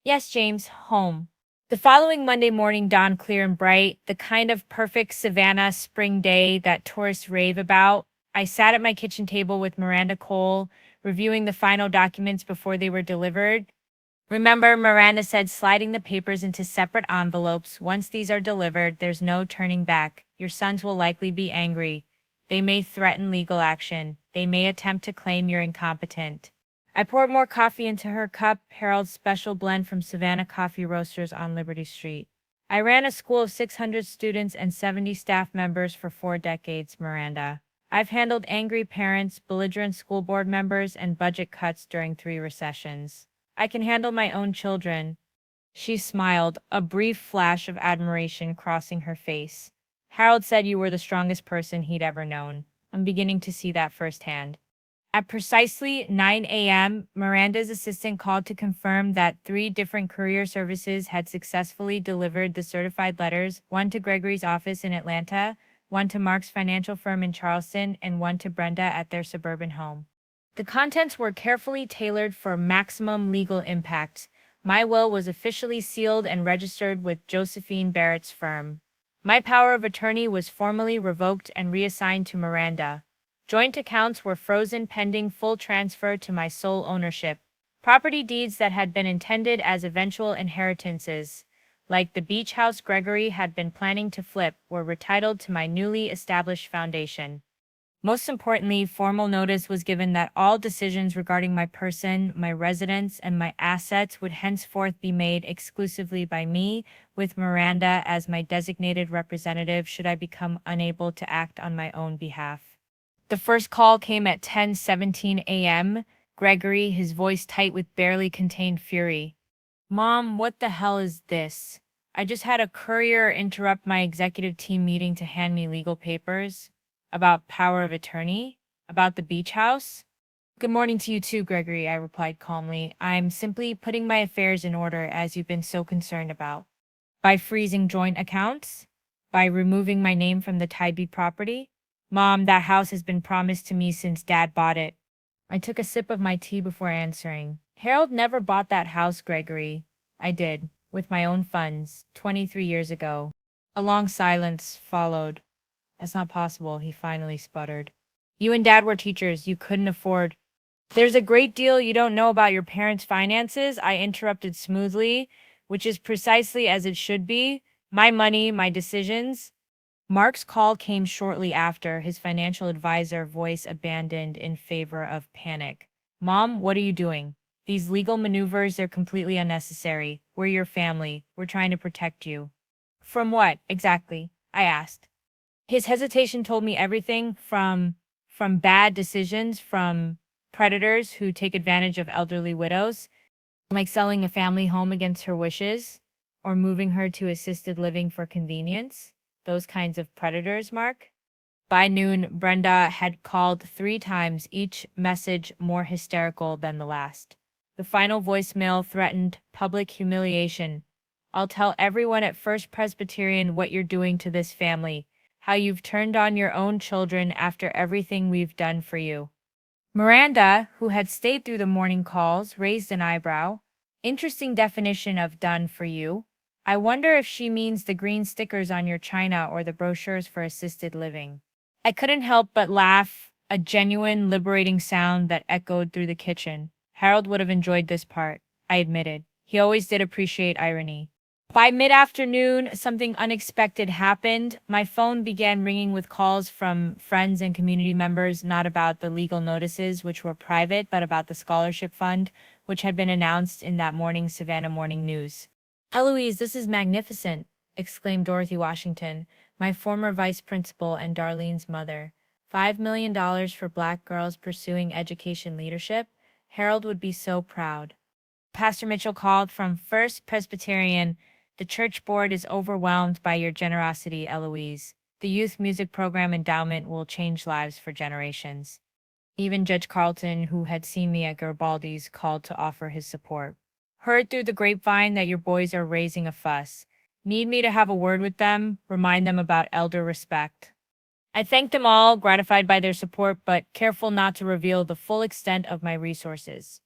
Yes, James, home. The following Monday morning dawned clear and bright, the kind of perfect Savannah spring day that tourists rave about. I sat at my kitchen table with Miranda Cole, reviewing the final documents before they were delivered. Remember, Miranda said, sliding the papers into separate envelopes. Once these are delivered, there's no turning back. Your sons will likely be angry. They may threaten legal action. They may attempt to claim you're incompetent. I poured more coffee into her cup, Harold's special blend from Savannah Coffee Roasters on Liberty Street. I ran a school of 600 students and 70 staff members for 4 decades, Miranda. I've handled angry parents, belligerent school board members, and budget cuts during 3 recessions. I can handle my own children. She smiled, a brief flash of admiration crossing her face. Harold said you were the strongest person he'd ever known. I'm beginning to see that firsthand. At precisely 9 a.m., Miranda's assistant called to confirm that 3 different courier services had successfully delivered the certified letters, one to Gregory's office in Atlanta, one to Mark's financial firm in Charleston, and one to Brenda at their suburban home. The contents were carefully tailored for maximum legal impact. My will was officially sealed and registered with Josephine Barrett's firm. My power of attorney was formally revoked and reassigned to Miranda. Joint accounts were frozen pending full transfer to my sole ownership. Property deeds that had been intended as eventual inheritances, like the beach house Gregory had been planning to flip, were retitled to my newly established foundation. Most importantly, formal notice was given that all decisions regarding my person, my residence, and my assets would henceforth be made exclusively by me, with Miranda as my designated representative should I become unable to act on my own behalf. The first call came at 10:17 a.m. Gregory, his voice tight with barely contained fury. Mom, what the hell is this? I just had a courier interrupt my executive team meeting to hand me legal papers. About power of attorney? About the beach house? Good morning to you too, Gregory, I replied calmly. I'm simply putting my affairs in order as you've been so concerned about. By freezing joint accounts? By removing my name from the Tybee property? Mom, that house has been promised to me since Dad bought it. I took a sip of my tea before answering. Harold never bought that house, Gregory. I did, with my own funds, 23 years ago. A long silence followed. That's not possible, he finally sputtered. You and Dad were teachers. You couldn't afford. There's a great deal you don't know about your parents' finances, I interrupted smoothly, which is precisely as it should be. My money, my decisions. Mark's call came shortly after, his financial advisor voice abandoned in favor of panic. Mom, what are you doing? These legal maneuvers are completely unnecessary. We're your family. We're trying to protect you. From what, exactly? I asked. His hesitation told me everything from bad decisions, from predators who take advantage of elderly widows, like selling a family home against her wishes, or moving her to assisted living for convenience. Those kinds of predators, Mark. By noon, Brenda had called 3 times, each message more hysterical than the last. The final voicemail threatened public humiliation. I'll tell everyone at First Presbyterian what you're doing to this family, how you've turned on your own children after everything we've done for you. Miranda, who had stayed through the morning calls, raised an eyebrow. Interesting definition of done for you. I wonder if she means the green stickers on your china or the brochures for assisted living. I couldn't help but laugh, a genuine, liberating sound that echoed through the kitchen. Harold would have enjoyed this part, I admitted. He always did appreciate irony. By mid-afternoon, something unexpected happened. My phone began ringing with calls from friends and community members, not about the legal notices, which were private, but about the scholarship fund, which had been announced in that morning's Savannah Morning News. Eloise, this is magnificent, exclaimed Dorothy Washington, my former vice principal and Darlene's mother. $5 million for Black girls pursuing education leadership? Harold would be so proud. Pastor Mitchell called from First Presbyterian. The church board is overwhelmed by your generosity, Eloise. The youth music program endowment will change lives for generations. Even Judge Carlton, who had seen me at Garibaldi's, called to offer his support. Heard through the grapevine that your boys are raising a fuss. Need me to have a word with them, remind them about elder respect. I thanked them all, gratified by their support, but careful not to reveal the full extent of my resources.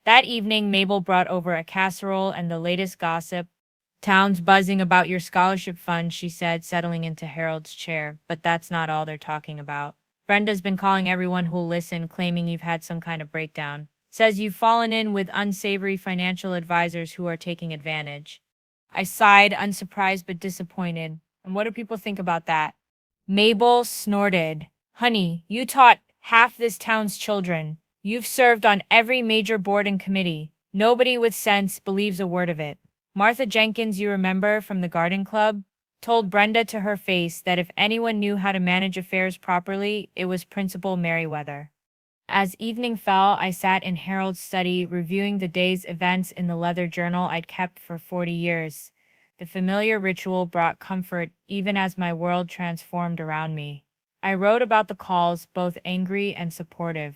That evening, Mabel brought over a casserole and the latest gossip. Town's buzzing about your scholarship fund, she said, settling into Harold's chair, but that's not all they're talking about. Brenda's been calling everyone who'll listen, claiming you've had some kind of breakdown. Says you've fallen in with unsavory financial advisors who are taking advantage. I sighed, unsurprised but disappointed. And what do people think about that? Mabel snorted. Honey, you taught half this town's children. You've served on every major board and committee. Nobody with sense believes a word of it. Martha Jenkins, you remember, from the garden club, told Brenda to her face that if anyone knew how to manage affairs properly, it was Principal Merriweather. As evening fell, I sat in Harold's study, reviewing the day's events in the leather journal I'd kept for 40 years. The familiar ritual brought comfort, even as my world transformed around me. I wrote about the calls, both angry and supportive.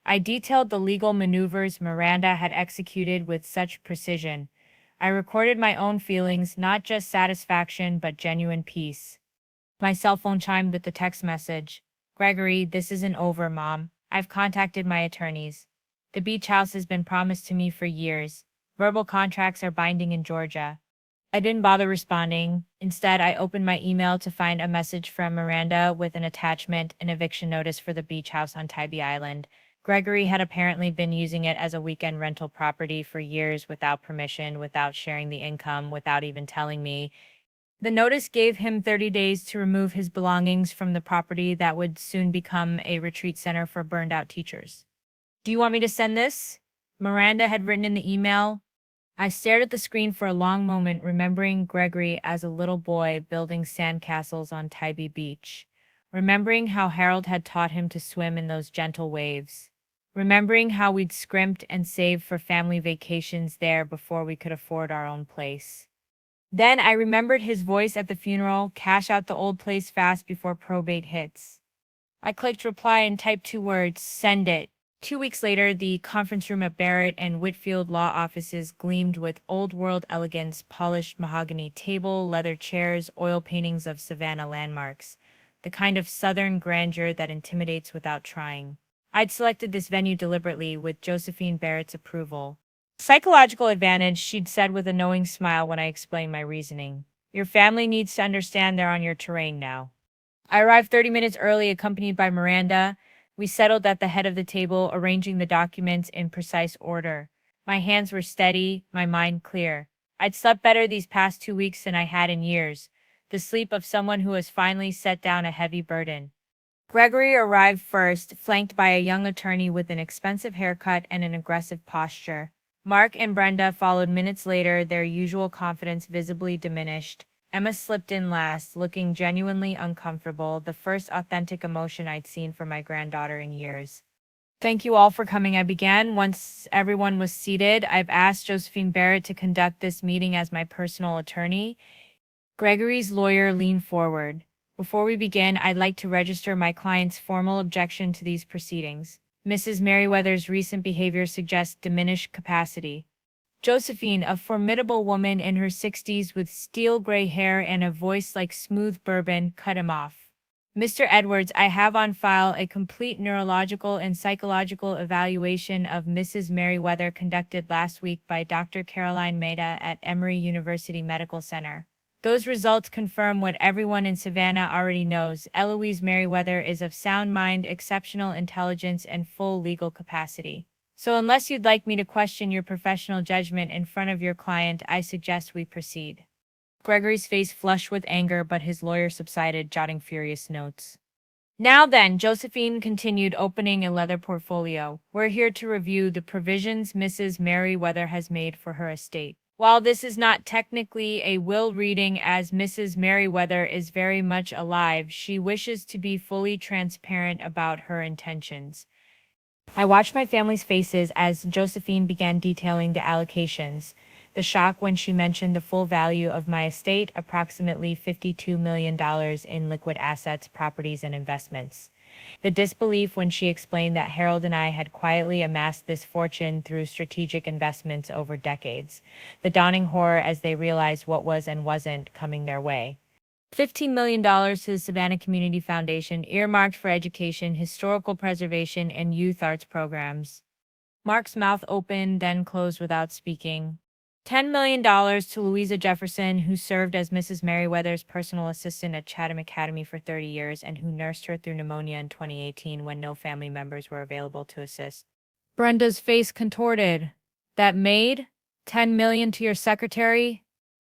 I detailed the legal maneuvers Miranda had executed with such precision. I recorded my own feelings, not just satisfaction, but genuine peace. My cell phone chimed with the text message. Gregory, this isn't over, Mom. I've contacted my attorneys. The beach house has been promised to me for years. Verbal contracts are binding in Georgia. I didn't bother responding. Instead, I opened my email to find a message from Miranda with an attachment, an eviction notice for the beach house on Tybee Island. Gregory had apparently been using it as a weekend rental property for years without permission, without sharing the income, without even telling me. The notice gave him 30 days to remove his belongings from the property that would soon become a retreat center for burned-out teachers. Do you want me to send this? Miranda had written in the email. I stared at the screen for a long moment, remembering Gregory as a little boy building sandcastles on Tybee Beach. Remembering how Harold had taught him to swim in those gentle waves. Remembering how we'd scrimped and saved for family vacations there before we could afford our own place. Then I remembered his voice at the funeral, cash out the old place fast before probate hits. I clicked reply and typed 2 words, send it. 2 weeks later, the conference room at Barrett and Whitfield law offices gleamed with old-world elegance, polished mahogany table, leather chairs, oil paintings of Savannah landmarks. The kind of southern grandeur that intimidates without trying. I'd selected this venue deliberately, with Josephine Barrett's approval. Psychological advantage, she'd said with a knowing smile when I explained my reasoning. Your family needs to understand they're on your terrain now. I arrived 30 minutes early, accompanied by Miranda. We settled at the head of the table, arranging the documents in precise order. My hands were steady, my mind clear. I'd slept better these past 2 weeks than I had in years. the sleep of someone who has finally set down a heavy burden. Gregory arrived first, flanked by a young attorney with an expensive haircut and an aggressive posture. Mark and Brenda followed minutes later, their usual confidence visibly diminished. Emma slipped in last, looking genuinely uncomfortable, the first authentic emotion I'd seen from my granddaughter in years. Thank you all for coming, I began. Once everyone was seated, I've asked Josephine Barrett to conduct this meeting as my personal attorney. Gregory's lawyer leaned forward. Before we begin, I'd like to register my client's formal objection to these proceedings. Mrs. Merriweather's recent behavior suggests diminished capacity. Josephine, a formidable woman in her 60s with steel gray hair and a voice like smooth bourbon, cut him off. Mr. Edwards, I have on file a complete neurological and psychological evaluation of Mrs. Merriweather conducted last week by Dr. Caroline Maida at Emory University Medical Center. Those results confirm what everyone in Savannah already knows. Eloise Merriweather is of sound mind, exceptional intelligence, and full legal capacity. So unless you'd like me to question your professional judgment in front of your client, I suggest we proceed. Gregory's face flushed with anger, but his lawyer subsided, jotting furious notes. Now then, Josephine continued, opening a leather portfolio. We're here to review the provisions Mrs. Merriweather has made for her estate. While this is not technically a will reading, as Mrs. Merriweather is very much alive, she wishes to be fully transparent about her intentions. I watched my family's faces as Josephine began detailing the allocations. The shock when she mentioned the full value of my estate, approximately $52 million in liquid assets, properties, and investments. The disbelief when she explained that Harold and I had quietly amassed this fortune through strategic investments over decades. The dawning horror as they realized what was and wasn't coming their way. $15 million to the Savannah Community Foundation, earmarked for education, historical preservation, and youth arts programs. Mark's mouth opened, then closed without speaking. $10 million to Louisa Jefferson, who served as Mrs. Merriweather's personal assistant at Chatham Academy for 30 years and who nursed her through pneumonia in 2018 when no family members were available to assist. Brenda's face contorted. That maid? $10 million to your secretary?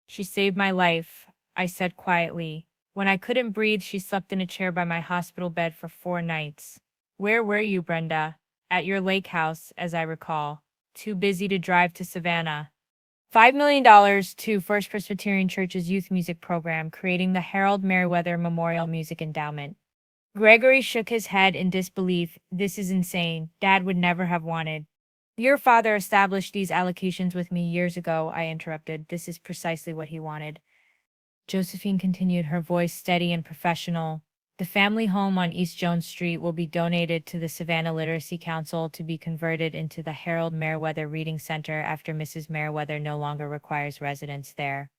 She saved my life, I said quietly. When I couldn't breathe, she slept in a chair by my hospital bed for 4 nights. Where were you, Brenda? At your lake house, as I recall. Too busy to drive to Savannah. $5 million to First Presbyterian Church's youth music program, creating the Harold Merriweather Memorial Music Endowment. Gregory shook his head in disbelief. This is insane. Dad would never have wanted. Your father established these allocations with me years ago, I interrupted. This is precisely what he wanted. Josephine continued, her voice steady and professional. The family home on East Jones Street will be donated to the Savannah Literacy Council to be converted into the Harold Merriweather Reading Center after Mrs. Merriweather no longer requires residence there.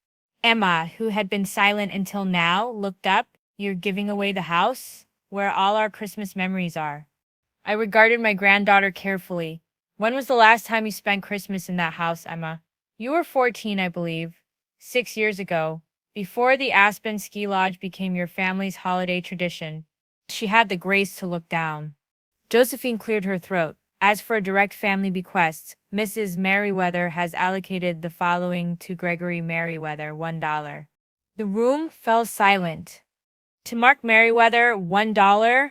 Emma, who had been silent until now, looked up. You're giving away the house? Where all our Christmas memories are. I regarded my granddaughter carefully. When was the last time you spent Christmas in that house, Emma? You were 14, I believe. 6 years ago. Before the Aspen Ski Lodge became your family's holiday tradition. She had the grace to look down. Josephine cleared her throat. As for direct family bequests, Mrs. Merriweather has allocated the following to Gregory Merriweather, $1. The room fell silent. To Mark Merriweather, $1.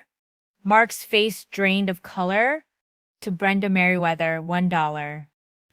Mark's face drained of color. To Brenda Merriweather, $1.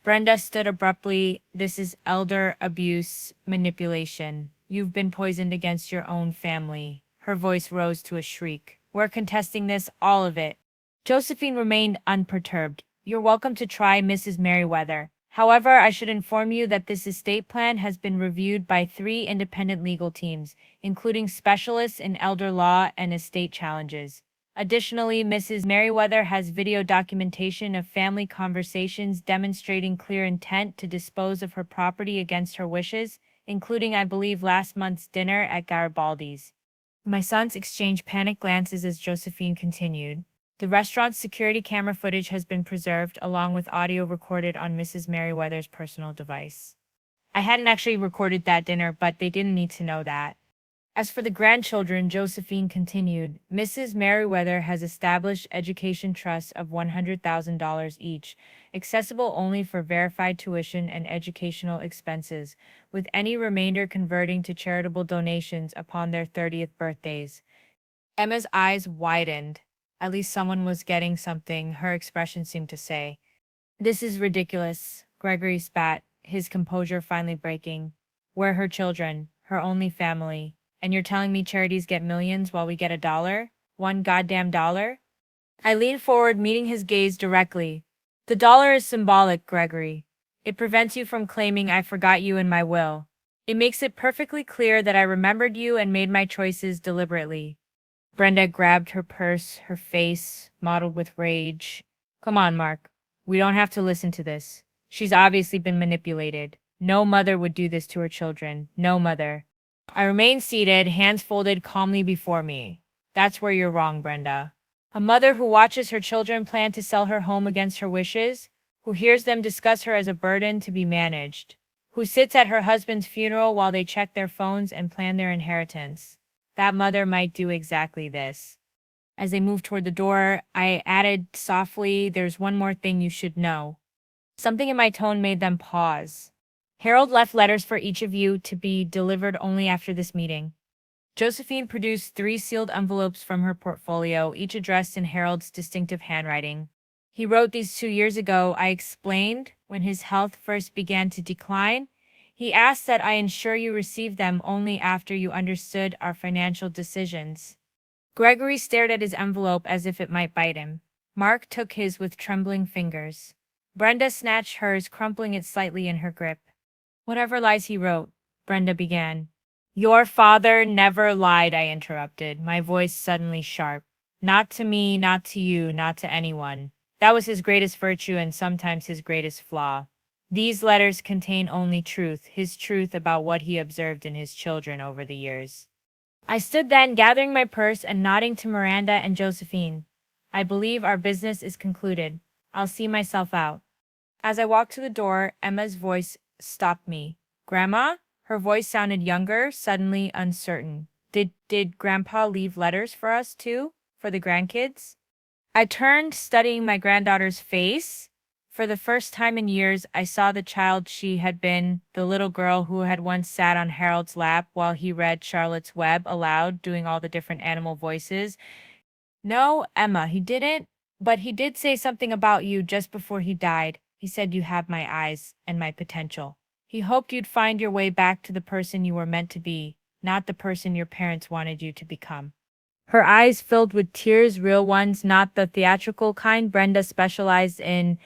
Brenda stood abruptly. This is elder abuse, manipulation. You've been poisoned against your own family. Her voice rose to a shriek. We're contesting this, all of it. Josephine remained unperturbed. You're welcome to try, Mrs. Merriweather. However, I should inform you that this estate plan has been reviewed by 3 independent legal teams, including specialists in elder law and estate challenges. Additionally, Mrs. Merriweather has video documentation of family conversations demonstrating clear intent to dispose of her property against her wishes, including, I believe, last month's dinner at Garibaldi's. My sons exchanged panicked glances as Josephine continued. The restaurant's security camera footage has been preserved, along with audio recorded on Mrs. Merriweather's personal device. I hadn't actually recorded that dinner, but they didn't need to know that. As for the grandchildren, Josephine continued, Mrs. Merriweather has established education trusts of $100,000 each, accessible only for verified tuition and educational expenses, with any remainder converting to charitable donations upon their 30th birthdays. Emma's eyes widened. At least someone was getting something, her expression seemed to say. This is ridiculous, Gregory spat, his composure finally breaking. We're her children, her only family. And you're telling me charities get millions while we get $1? One goddamn dollar? I leaned forward, meeting his gaze directly. The dollar is symbolic, Gregory. It prevents you from claiming I forgot you in my will. It makes it perfectly clear that I remembered you and made my choices deliberately. Brenda grabbed her purse, her face mottled with rage. Come on, Mark. We don't have to listen to this. She's obviously been manipulated. No mother would do this to her children. No mother. I remained seated, hands folded calmly before me. That's where you're wrong, Brenda. A mother who watches her children plan to sell her home against her wishes, who hears them discuss her as a burden to be managed, who sits at her husband's funeral while they check their phones and plan their inheritance. That mother might do exactly this. As they moved toward the door, I added softly, there's one more thing you should know. Something in my tone made them pause. Harold left letters for each of you to be delivered only after this meeting. Josephine produced 3 sealed envelopes from her portfolio, each addressed in Harold's distinctive handwriting. He wrote these 2 years ago, I explained, when his health first began to decline. He asked that I ensure you receive them only after you understood our financial decisions. Gregory stared at his envelope as if it might bite him. Mark took his with trembling fingers. Brenda snatched hers, crumpling it slightly in her grip. Whatever lies he wrote, Brenda began. Your father never lied, I interrupted, my voice suddenly sharp. Not to me, not to you, not to anyone. That was his greatest virtue and sometimes his greatest flaw. These letters contain only truth, his truth about what he observed in his children over the years. I stood then, gathering my purse and nodding to Miranda and Josephine. I believe our business is concluded. I'll see myself out. As I walked to the door, Emma's voice stopped me. Grandma? Her voice sounded younger, suddenly uncertain. Did Grandpa leave letters for us too? For the grandkids? I turned, studying my granddaughter's face. For the first time in years, I saw the child she had been, the little girl who had once sat on Harold's lap while he read Charlotte's Web aloud, doing all the different animal voices. No, Emma, he didn't. But he did say something about you just before he died. He said you have my eyes and my potential. He hoped you'd find your way back to the person you were meant to be, not the person your parents wanted you to become. Her eyes filled with tears, real ones, not the theatrical kind Brenda specialized in.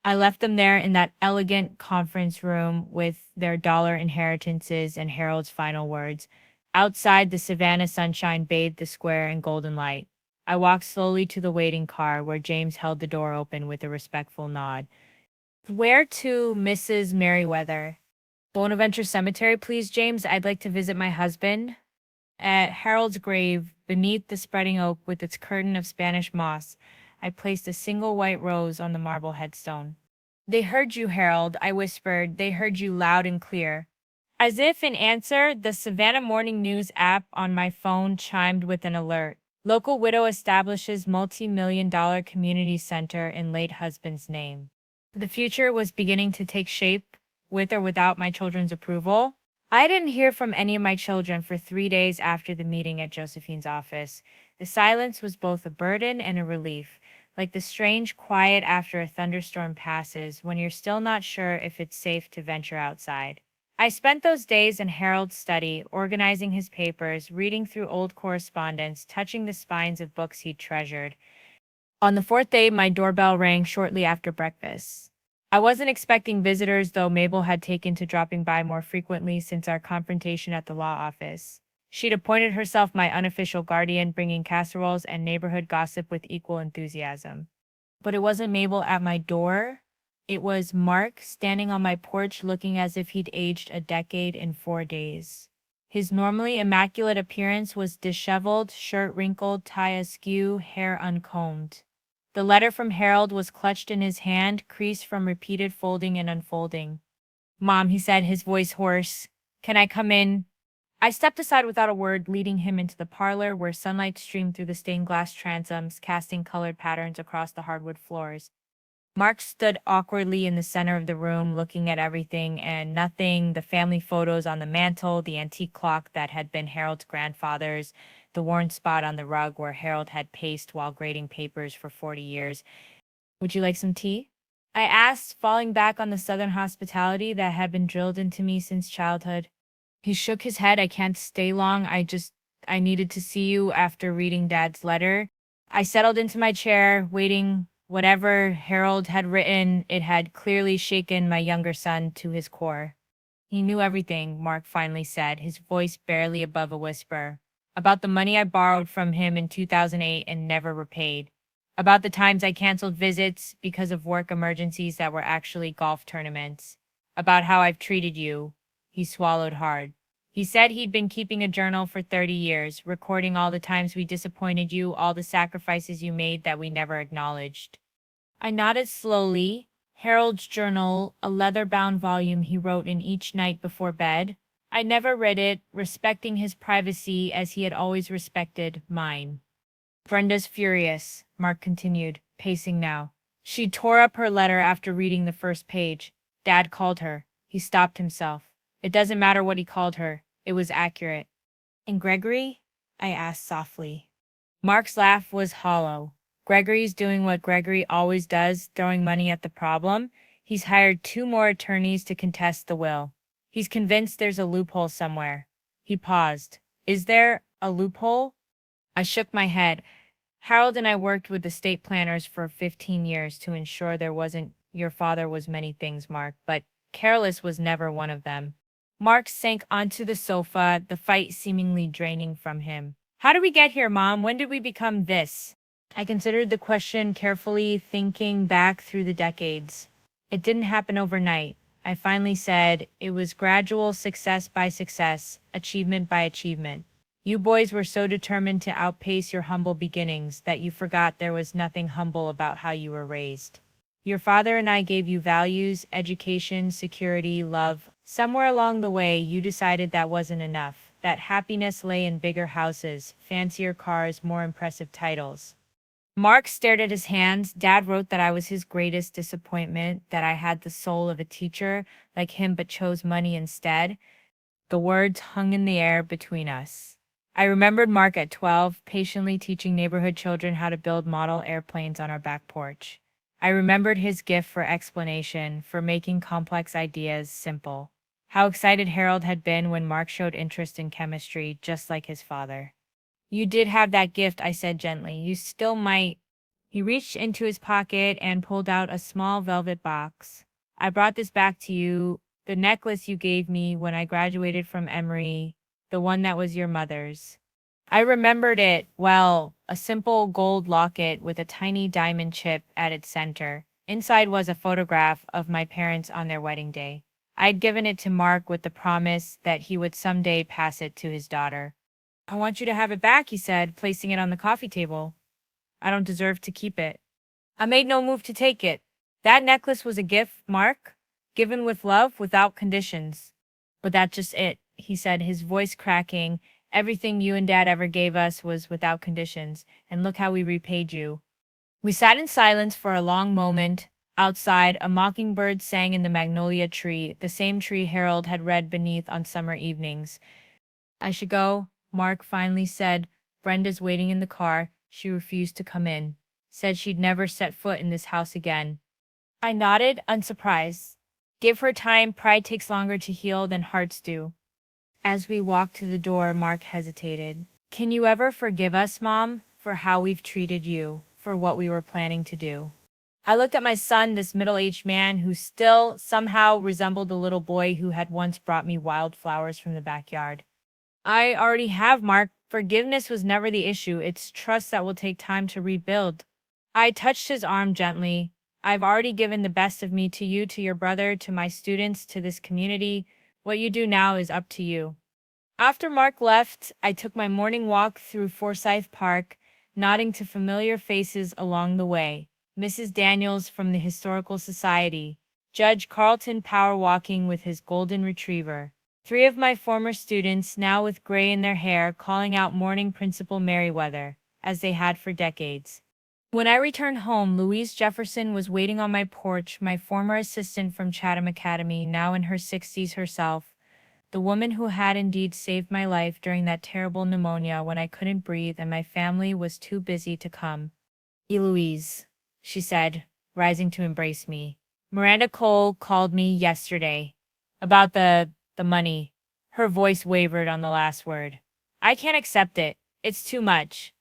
I left them there in that elegant conference room with their dollar inheritances and Harold's final words. Outside, the Savannah sunshine bathed the square in golden light. I walked slowly to the waiting car, where James held the door open with a respectful nod. Where to, Mrs. Merriweather? Bonaventure Cemetery, please, James. I'd like to visit my husband. At Harold's grave, beneath the spreading oak with its curtain of Spanish moss, I placed a single white rose on the marble headstone. They heard you, Harold, I whispered. They heard you loud and clear. As if in answer, the Savannah Morning News app on my phone chimed with an alert. Local widow establishes multi-million-dollar community center in late husband's name. The future was beginning to take shape, with or without my children's approval. I didn't hear from any of my children for 3 days after the meeting at Josephine's office. The silence was both a burden and a relief, like the strange quiet after a thunderstorm passes when you're still not sure if it's safe to venture outside. I spent those days in Harold's study, organizing his papers, reading through old correspondence, touching the spines of books he'd treasured. On the 4th day, my doorbell rang shortly after breakfast. I wasn't expecting visitors, though Mabel had taken to dropping by more frequently since our confrontation at the law office. She'd appointed herself my unofficial guardian, bringing casseroles and neighborhood gossip with equal enthusiasm. But it wasn't Mabel at my door. It was Mark, standing on my porch looking as if he'd aged a decade in 4 days. His normally immaculate appearance was disheveled, shirt wrinkled, tie askew, hair uncombed. The letter from Harold was clutched in his hand, creased from repeated folding and unfolding. Mom, he said, his voice hoarse. Can I come in? I stepped aside without a word, leading him into the parlor where sunlight streamed through the stained glass transoms, casting colored patterns across the hardwood floors. Mark stood awkwardly in the center of the room, looking at everything and nothing: the family photos on the mantel, the antique clock that had been Harold's grandfather's, the worn spot on the rug where Harold had paced while grading papers for 40 years. Would you like some tea? I asked, falling back on the southern hospitality that had been drilled into me since childhood. He shook his head. I can't stay long. I needed to see you after reading Dad's letter. I settled into my chair, waiting. Whatever Harold had written, it had clearly shaken my younger son to his core. He knew everything, Mark finally said, his voice barely above a whisper. About the money I borrowed from him in 2008 and never repaid. About the times I canceled visits because of work emergencies that were actually golf tournaments. About how I've treated you. He swallowed hard. He said he'd been keeping a journal for 30 years, recording all the times we disappointed you, all the sacrifices you made that we never acknowledged. I nodded slowly. Harold's journal, a leather-bound volume he wrote in each night before bed. I never read it, respecting his privacy as he had always respected mine. Brenda's furious, Mark continued, pacing now. She tore up her letter after reading the first page. Dad called her. He stopped himself. It doesn't matter what he called her. It was accurate. And Gregory? I asked softly. Mark's laugh was hollow. Gregory's doing what Gregory always does, throwing money at the problem. He's hired 2 more attorneys to contest the will. He's convinced there's a loophole somewhere. He paused. Is there a loophole? I shook my head. Harold and I worked with the state planners for 15 years to ensure there wasn't. Your father was many things, Mark, but careless was never one of them. Mark sank onto the sofa, the fight seemingly draining from him. How did we get here, Mom? When did we become this? I considered the question carefully, thinking back through the decades. It didn't happen overnight. I finally said it was gradual, success by success, achievement by achievement. You boys were so determined to outpace your humble beginnings that you forgot there was nothing humble about how you were raised. Your father and I gave you values, education, security, love. Somewhere along the way, you decided that wasn't enough, that happiness lay in bigger houses, fancier cars, more impressive titles. Mark stared at his hands. Dad wrote that I was his greatest disappointment, that I had the soul of a teacher like him but chose money instead. The words hung in the air between us. I remembered Mark at 12, patiently teaching neighborhood children how to build model airplanes on our back porch. I remembered his gift for explanation, for making complex ideas simple. How excited Harold had been when Mark showed interest in chemistry, just like his father. You did have that gift, I said gently. You still might. He reached into his pocket and pulled out a small velvet box. I brought this back to you, the necklace you gave me when I graduated from Emory, the one that was your mother's. I remembered it well, a simple gold locket with a tiny diamond chip at its center. Inside was a photograph of my parents on their wedding day. I'd given it to Mark with the promise that he would someday pass it to his daughter. I want you to have it back, he said, placing it on the coffee table. I don't deserve to keep it. I made no move to take it. That necklace was a gift, Mark, given with love, without conditions. But that's just it, he said, his voice cracking. Everything you and Dad ever gave us was without conditions, and look how we repaid you. We sat in silence for a long moment. Outside, a mockingbird sang in the magnolia tree, the same tree Harold had read beneath on summer evenings. I should go, Mark finally said. Brenda's waiting in the car. She refused to come in. Said she'd never set foot in this house again. I nodded, unsurprised. Give her time. Pride takes longer to heal than hearts do. As we walked to the door, Mark hesitated. Can you ever forgive us, Mom, for how we've treated you, for what we were planning to do? I looked at my son, this middle-aged man who still somehow resembled the little boy who had once brought me wildflowers from the backyard. I already have, Mark. Forgiveness was never the issue. It's trust that will take time to rebuild. I touched his arm gently. I've already given the best of me to you, to your brother, to my students, to this community. What you do now is up to you. After Mark left, I took my morning walk through Forsyth Park, nodding to familiar faces along the way. Mrs. Daniels from the Historical Society, Judge Carlton power walking with his golden retriever, Three of my former students, now with gray in their hair, calling out morning Principal Merriweather, as they had for decades. When I returned home, Louise Jefferson was waiting on my porch, my former assistant from Chatham Academy, now in her 60s herself, the woman who had indeed saved my life during that terrible pneumonia when I couldn't breathe and my family was too busy to come. Eloise, she said, rising to embrace me. Miranda Cole called me yesterday. About the money. Her voice wavered on the last word. I can't accept it. It's too much.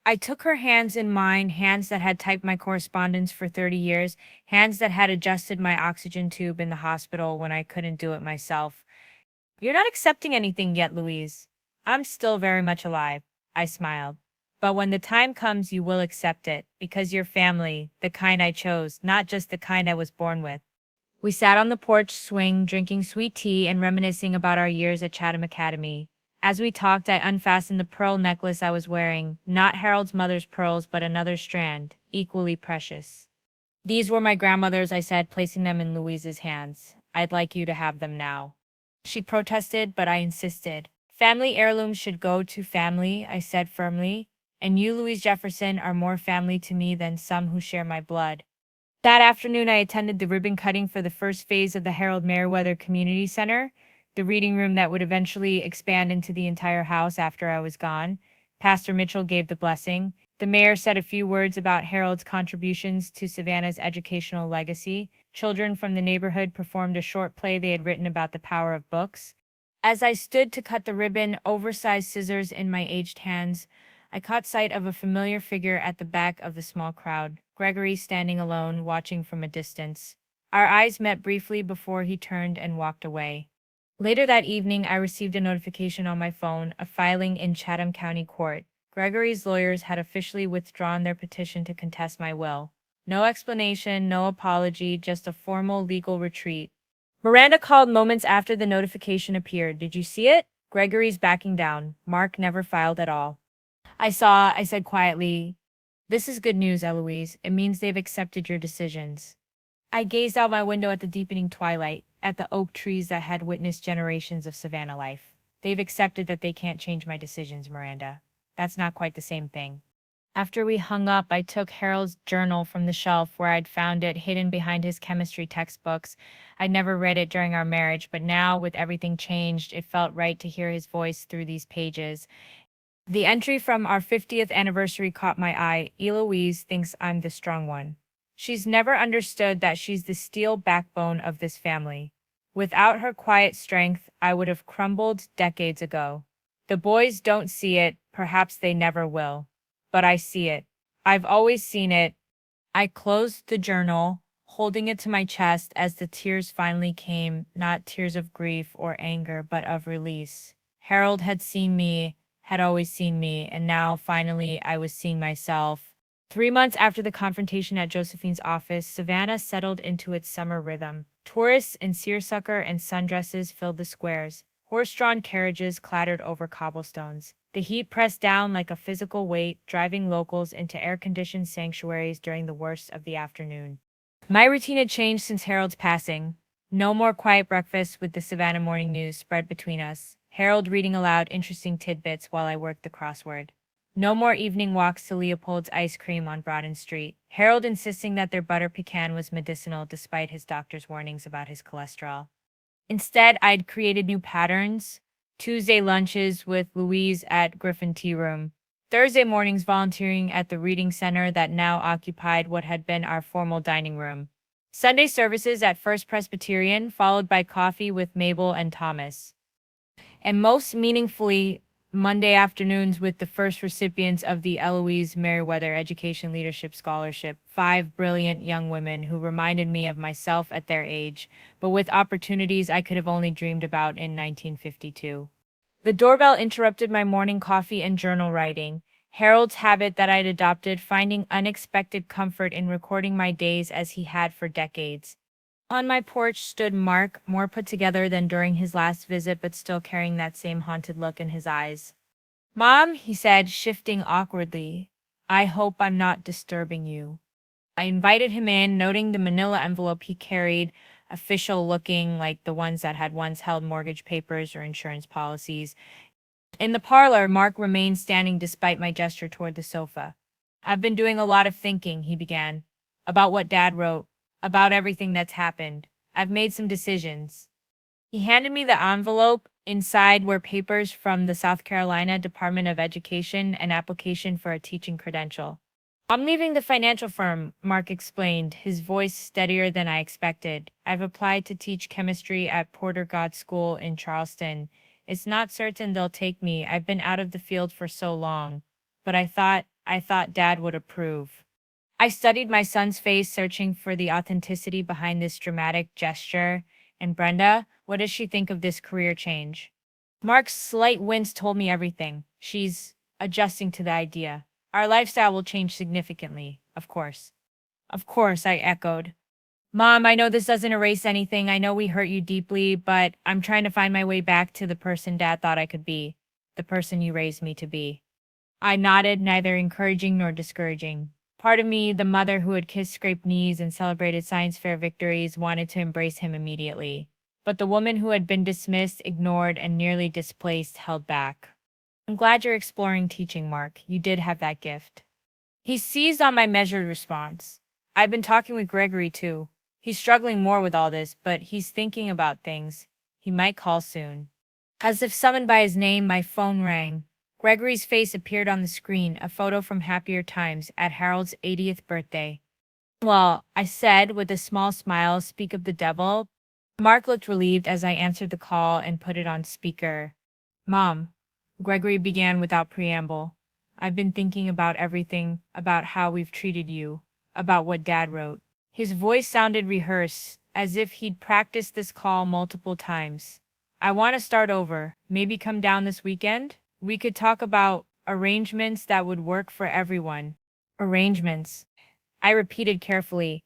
I took her hands in mine, hands that had typed my correspondence for 30 years, hands that had adjusted my oxygen tube in the hospital when I couldn't do it myself. You're not accepting anything yet, Louise. I'm still very much alive, I smiled. But when the time comes, you will accept it, because you're family, the kind I chose, not just the kind I was born with. We sat on the porch swing, drinking sweet tea and reminiscing about our years at Chatham Academy. As we talked, I unfastened the pearl necklace I was wearing, not Harold's mother's pearls, but another strand, equally precious. These were my grandmother's, I said, placing them in Louise's hands. I'd like you to have them now. She protested, but I insisted. Family heirlooms should go to family, I said firmly, and you, Louise Jefferson, are more family to me than some who share my blood. That afternoon, I attended the ribbon cutting for the first phase of the Harold Merriweather Community Center, the reading room that would eventually expand into the entire house after I was gone. Pastor Mitchell gave the blessing. The mayor said a few words about Harold's contributions to Savannah's educational legacy. Children from the neighborhood performed a short play they had written about the power of books. As I stood to cut the ribbon, oversized scissors in my aged hands, I caught sight of a familiar figure at the back of the small crowd, Gregory standing alone, watching from a distance. Our eyes met briefly before he turned and walked away. Later that evening, I received a notification on my phone, a filing in Chatham County Court. Gregory's lawyers had officially withdrawn their petition to contest my will. No explanation, no apology, just a formal legal retreat. Miranda called moments after the notification appeared. Did you see it? Gregory's backing down. Mark never filed at all. I saw, I said quietly. This is good news, Eloise. It means they've accepted your decisions. I gazed out my window at the deepening twilight, at the oak trees that had witnessed generations of Savannah life. They've accepted that they can't change my decisions, Miranda. That's not quite the same thing. After we hung up, I took Harold's journal from the shelf where I'd found it hidden behind his chemistry textbooks. I'd never read it during our marriage, but now, with everything changed, it felt right to hear his voice through these pages. The entry from our 50th anniversary caught my eye. Eloise thinks I'm the strong one. She's never understood that she's the steel backbone of this family. Without her quiet strength, I would have crumbled decades ago. The boys don't see it, perhaps they never will. But I see it. I've always seen it. I closed the journal, holding it to my chest as the tears finally came, not tears of grief or anger, but of release. Harold had seen me, had always seen me, and now, finally, I was seeing myself. 3 months after the confrontation at Josephine's office, Savannah settled into its summer rhythm. Tourists in seersucker and sundresses filled the squares. Horse-drawn carriages clattered over cobblestones. The heat pressed down like a physical weight, driving locals into air-conditioned sanctuaries during the worst of the afternoon. My routine had changed since Harold's passing. No more quiet breakfast with the Savannah Morning News spread between us, Harold reading aloud interesting tidbits while I worked the crossword. No more evening walks to Leopold's ice cream on Broaden Street, Harold insisting that their butter pecan was medicinal despite his doctor's warnings about his cholesterol. Instead, I'd created new patterns. Tuesday lunches with Louise at Griffin Tea Room. Thursday mornings volunteering at the reading center that now occupied what had been our formal dining room. Sunday services at First Presbyterian, followed by coffee with Mabel and Thomas. And most meaningfully, Monday afternoons with the first recipients of the Eloise Merriweather Education Leadership Scholarship, 5 brilliant young women who reminded me of myself at their age, but with opportunities I could have only dreamed about in 1952. The doorbell interrupted my morning coffee and journal writing, Harold's habit that I'd adopted, finding unexpected comfort in recording my days as he had for decades. On my porch stood Mark, more put together than during his last visit, but still carrying that same haunted look in his eyes. "Mom," he said, shifting awkwardly, "I hope I'm not disturbing you." I invited him in, noting the manila envelope he carried, official looking, like the ones that had once held mortgage papers or insurance policies. In the parlor, Mark remained standing despite my gesture toward the sofa. I've been doing a lot of thinking, he began, about what Dad wrote, about everything that's happened. I've made some decisions. He handed me the envelope. Inside were papers from the South Carolina Department of Education and application for a teaching credential. I'm leaving the financial firm, Mark explained, his voice steadier than I expected. I've applied to teach chemistry at Porter God School in Charleston. It's not certain they'll take me. I've been out of the field for so long. But I thought Dad would approve. I studied my son's face, searching for the authenticity behind this dramatic gesture. And Brenda, what does she think of this career change? Mark's slight wince told me everything. She's adjusting to the idea. Our lifestyle will change significantly, of course. Of course, I echoed. Mom, I know this doesn't erase anything. I know we hurt you deeply, but I'm trying to find my way back to the person Dad thought I could be, the person you raised me to be. I nodded, neither encouraging nor discouraging. Part of me, the mother who had kissed scraped knees and celebrated science fair victories, wanted to embrace him immediately. But the woman who had been dismissed, ignored, and nearly displaced held back. I'm glad you're exploring teaching, Mark. You did have that gift. He seized on my measured response. I've been talking with Gregory, too. He's struggling more with all this, but he's thinking about things. He might call soon. As if summoned by his name, my phone rang. Gregory's face appeared on the screen, a photo from happier times at Harold's 80th birthday. Well, I said with a small smile, speak of the devil. Mark looked relieved as I answered the call and put it on speaker. Mom, Gregory began without preamble. I've been thinking about everything, about how we've treated you, about what Dad wrote. His voice sounded rehearsed, as if he'd practiced this call multiple times. I want to start over. Maybe come down this weekend? We could talk about arrangements that would work for everyone. Arrangements, I repeated carefully.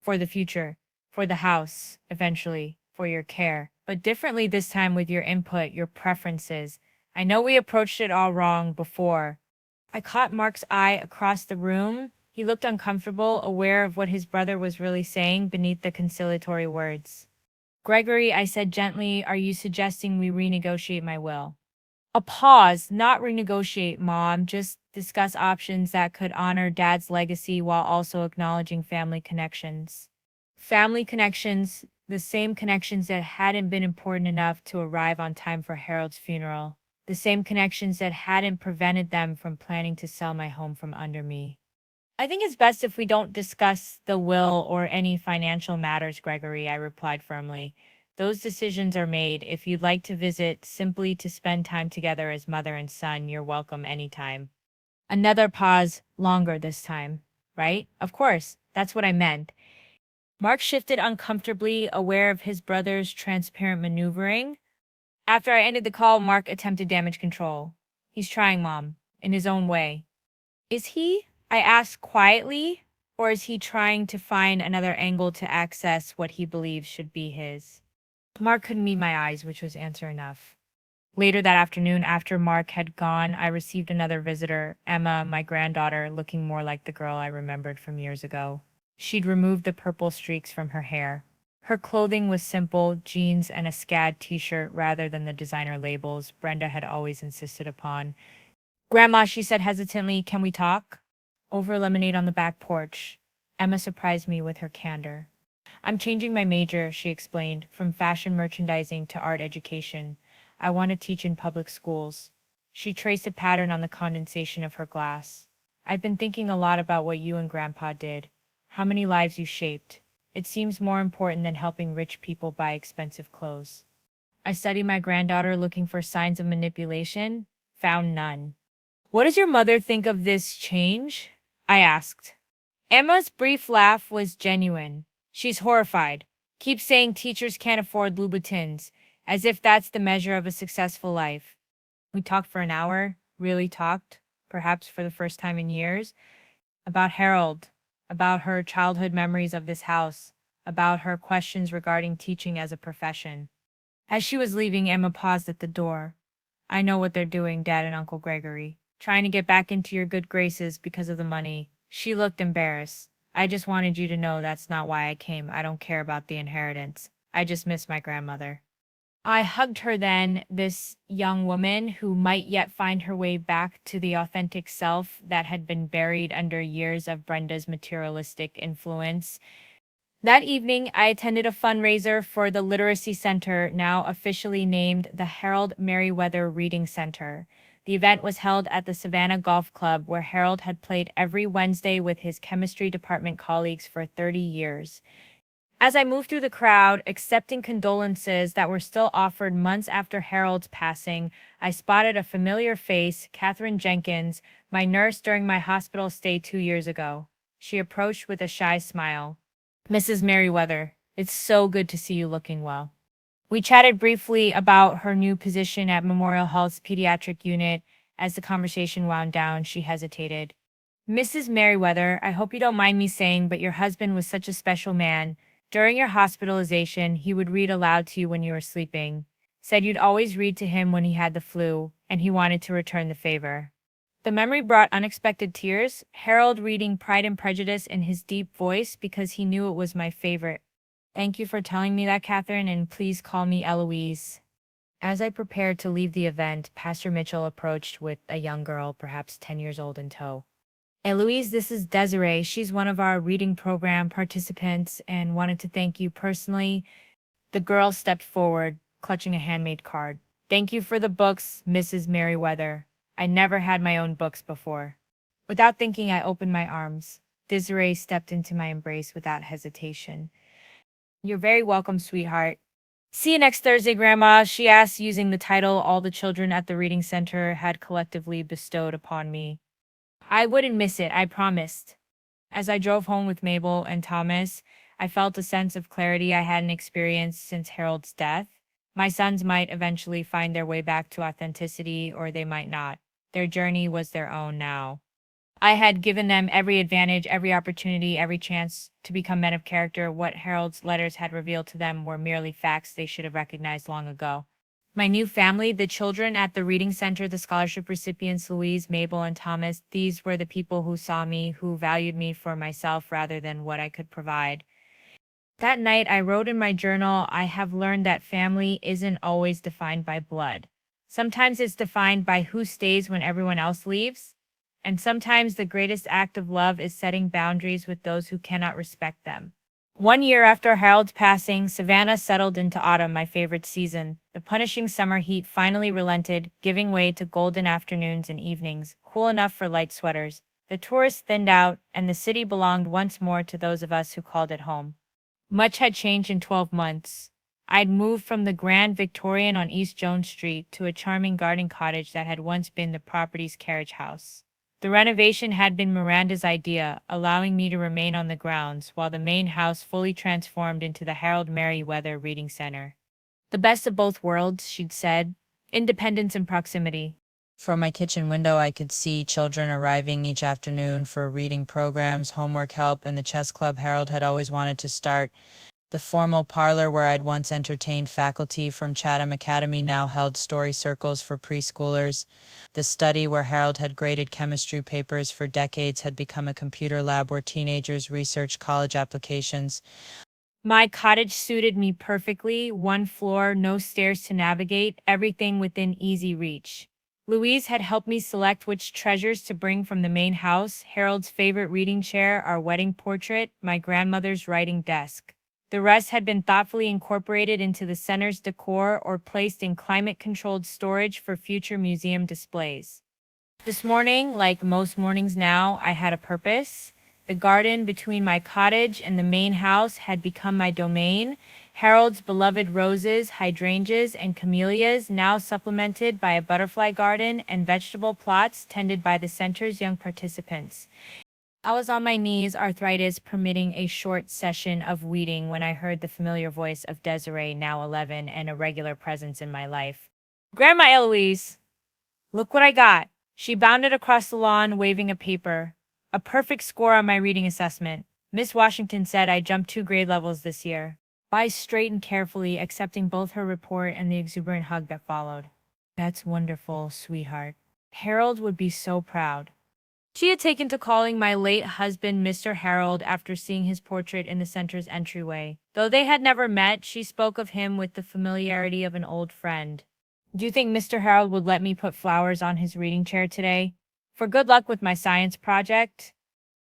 For the future, for the house, eventually, for your care. But differently this time with your input, your preferences. I know we approached it all wrong before. I caught Mark's eye across the room. He looked uncomfortable, aware of what his brother was really saying beneath the conciliatory words. Gregory, I said gently, are you suggesting we renegotiate my will? A pause, not renegotiate, Mom, just discuss options that could honor Dad's legacy while also acknowledging family connections. Family connections, the same connections that hadn't been important enough to arrive on time for Harold's funeral. The same connections that hadn't prevented them from planning to sell my home from under me. I think it's best if we don't discuss the will or any financial matters, Gregory, I replied firmly. Those decisions are made. If you'd like to visit simply to spend time together as mother and son, you're welcome anytime. Another pause, longer this time. Right? Of course, that's what I meant. Mark shifted uncomfortably, aware of his brother's transparent maneuvering. After I ended the call, Mark attempted damage control. He's trying, Mom, in his own way. Is he? I asked quietly, or is he trying to find another angle to access what he believes should be his? Mark couldn't meet my eyes, which was answer enough. Later that afternoon, after Mark had gone, I received another visitor, Emma, my granddaughter, looking more like the girl I remembered from years ago. She'd removed the purple streaks from her hair. Her clothing was simple, jeans and a SCAD t-shirt rather than the designer labels Brenda had always insisted upon. Grandma, she said hesitantly, can we talk? Over lemonade on the back porch. Emma surprised me with her candor. I'm changing my major, she explained, from fashion merchandising to art education. I want to teach in public schools. She traced a pattern on the condensation of her glass. I've been thinking a lot about what you and Grandpa did, how many lives you shaped. It seems more important than helping rich people buy expensive clothes. I studied my granddaughter, looking for signs of manipulation, found none. What does your mother think of this change? I asked. Emma's brief laugh was genuine. She's horrified. Keeps saying teachers can't afford Louboutins, as if that's the measure of a successful life. We talked for an hour, really talked, perhaps for the first time in years, about Harold, about her childhood memories of this house, about her questions regarding teaching as a profession. As she was leaving, Emma paused at the door. I know what they're doing, Dad and Uncle Gregory. Trying to get back into your good graces because of the money. She looked embarrassed. I just wanted you to know that's not why I came. I don't care about the inheritance. I just miss my grandmother. I hugged her then, this young woman who might yet find her way back to the authentic self that had been buried under years of Brenda's materialistic influence. That evening, I attended a fundraiser for the Literacy Center, now officially named the Harold Merriweather Reading Center. The event was held at the Savannah Golf Club, where Harold had played every Wednesday with his chemistry department colleagues for 30 years. As I moved through the crowd, accepting condolences that were still offered months after Harold's passing, I spotted a familiar face, Katherine Jenkins, my nurse during my hospital stay 2 years ago. She approached with a shy smile. Mrs. Merriweather, it's so good to see you looking well. We chatted briefly about her new position at Memorial Health's pediatric unit. As the conversation wound down, she hesitated. Mrs. Merriweather, I hope you don't mind me saying, but your husband was such a special man. During your hospitalization, he would read aloud to you when you were sleeping. Said you'd always read to him when he had the flu, and he wanted to return the favor. The memory brought unexpected tears, Harold reading Pride and Prejudice in his deep voice because he knew it was my favorite. Thank you for telling me that, Catherine, and please call me Eloise. As I prepared to leave the event, Pastor Mitchell approached with a young girl, perhaps 10 years old, in tow. Eloise, this is Desiree. She's one of our reading program participants and wanted to thank you personally. The girl stepped forward, clutching a handmade card. Thank you for the books, Mrs. Merriweather. I never had my own books before. Without thinking, I opened my arms. Desiree stepped into my embrace without hesitation. You're very welcome, sweetheart. See you next Thursday, Grandma, she asked, using the title all the children at the reading center had collectively bestowed upon me. I wouldn't miss it, I promised. As I drove home with Mabel and Thomas, I felt a sense of clarity I hadn't experienced since Harold's death. My sons might eventually find their way back to authenticity, or they might not. Their journey was their own now. I had given them every advantage, every opportunity, every chance to become men of character. What Harold's letters had revealed to them were merely facts they should have recognized long ago. My new family, the children at the reading center, the scholarship recipients, Louise, Mabel, and Thomas, these were the people who saw me, who valued me for myself rather than what I could provide. That night, I wrote in my journal, I have learned that family isn't always defined by blood. Sometimes it's defined by who stays when everyone else leaves. And sometimes the greatest act of love is setting boundaries with those who cannot respect them. 1 year after Harold's passing, Savannah settled into autumn, my favorite season. The punishing summer heat finally relented, giving way to golden afternoons and evenings, cool enough for light sweaters. The tourists thinned out, and the city belonged once more to those of us who called it home. Much had changed in 12 months. I'd moved from the Grand Victorian on East Jones Street to a charming garden cottage that had once been the property's carriage house. The renovation had been Miranda's idea, allowing me to remain on the grounds, while the main house fully transformed into the Harold Merriweather Reading Center. The best of both worlds, she'd said. Independence and proximity. From my kitchen window, I could see children arriving each afternoon for reading programs, homework help, and the chess club Harold had always wanted to start. The formal parlor where I'd once entertained faculty from Chatham Academy now held story circles for preschoolers. The study where Harold had graded chemistry papers for decades had become a computer lab where teenagers researched college applications. My cottage suited me perfectly, one floor, no stairs to navigate, everything within easy reach. Louise had helped me select which treasures to bring from the main house, Harold's favorite reading chair, our wedding portrait, my grandmother's writing desk. The rest had been thoughtfully incorporated into the center's decor or placed in climate-controlled storage for future museum displays. This morning, like most mornings now, I had a purpose. The garden between my cottage and the main house had become my domain. Harold's beloved roses, hydrangeas, and camellias, now supplemented by a butterfly garden and vegetable plots tended by the center's young participants. I was on my knees, arthritis permitting a short session of weeding, when I heard the familiar voice of Desiree, now 11, and a regular presence in my life. Grandma Eloise, look what I got. She bounded across the lawn, waving a paper. A perfect score on my reading assessment. Miss Washington said I jumped 2 grade levels this year. I straightened carefully, accepting both her report and the exuberant hug that followed. That's wonderful, sweetheart. Harold would be so proud. She had taken to calling my late husband Mr. Harold after seeing his portrait in the center's entryway. Though they had never met, she spoke of him with the familiarity of an old friend. Do you think Mr. Harold would let me put flowers on his reading chair today? For good luck with my science project?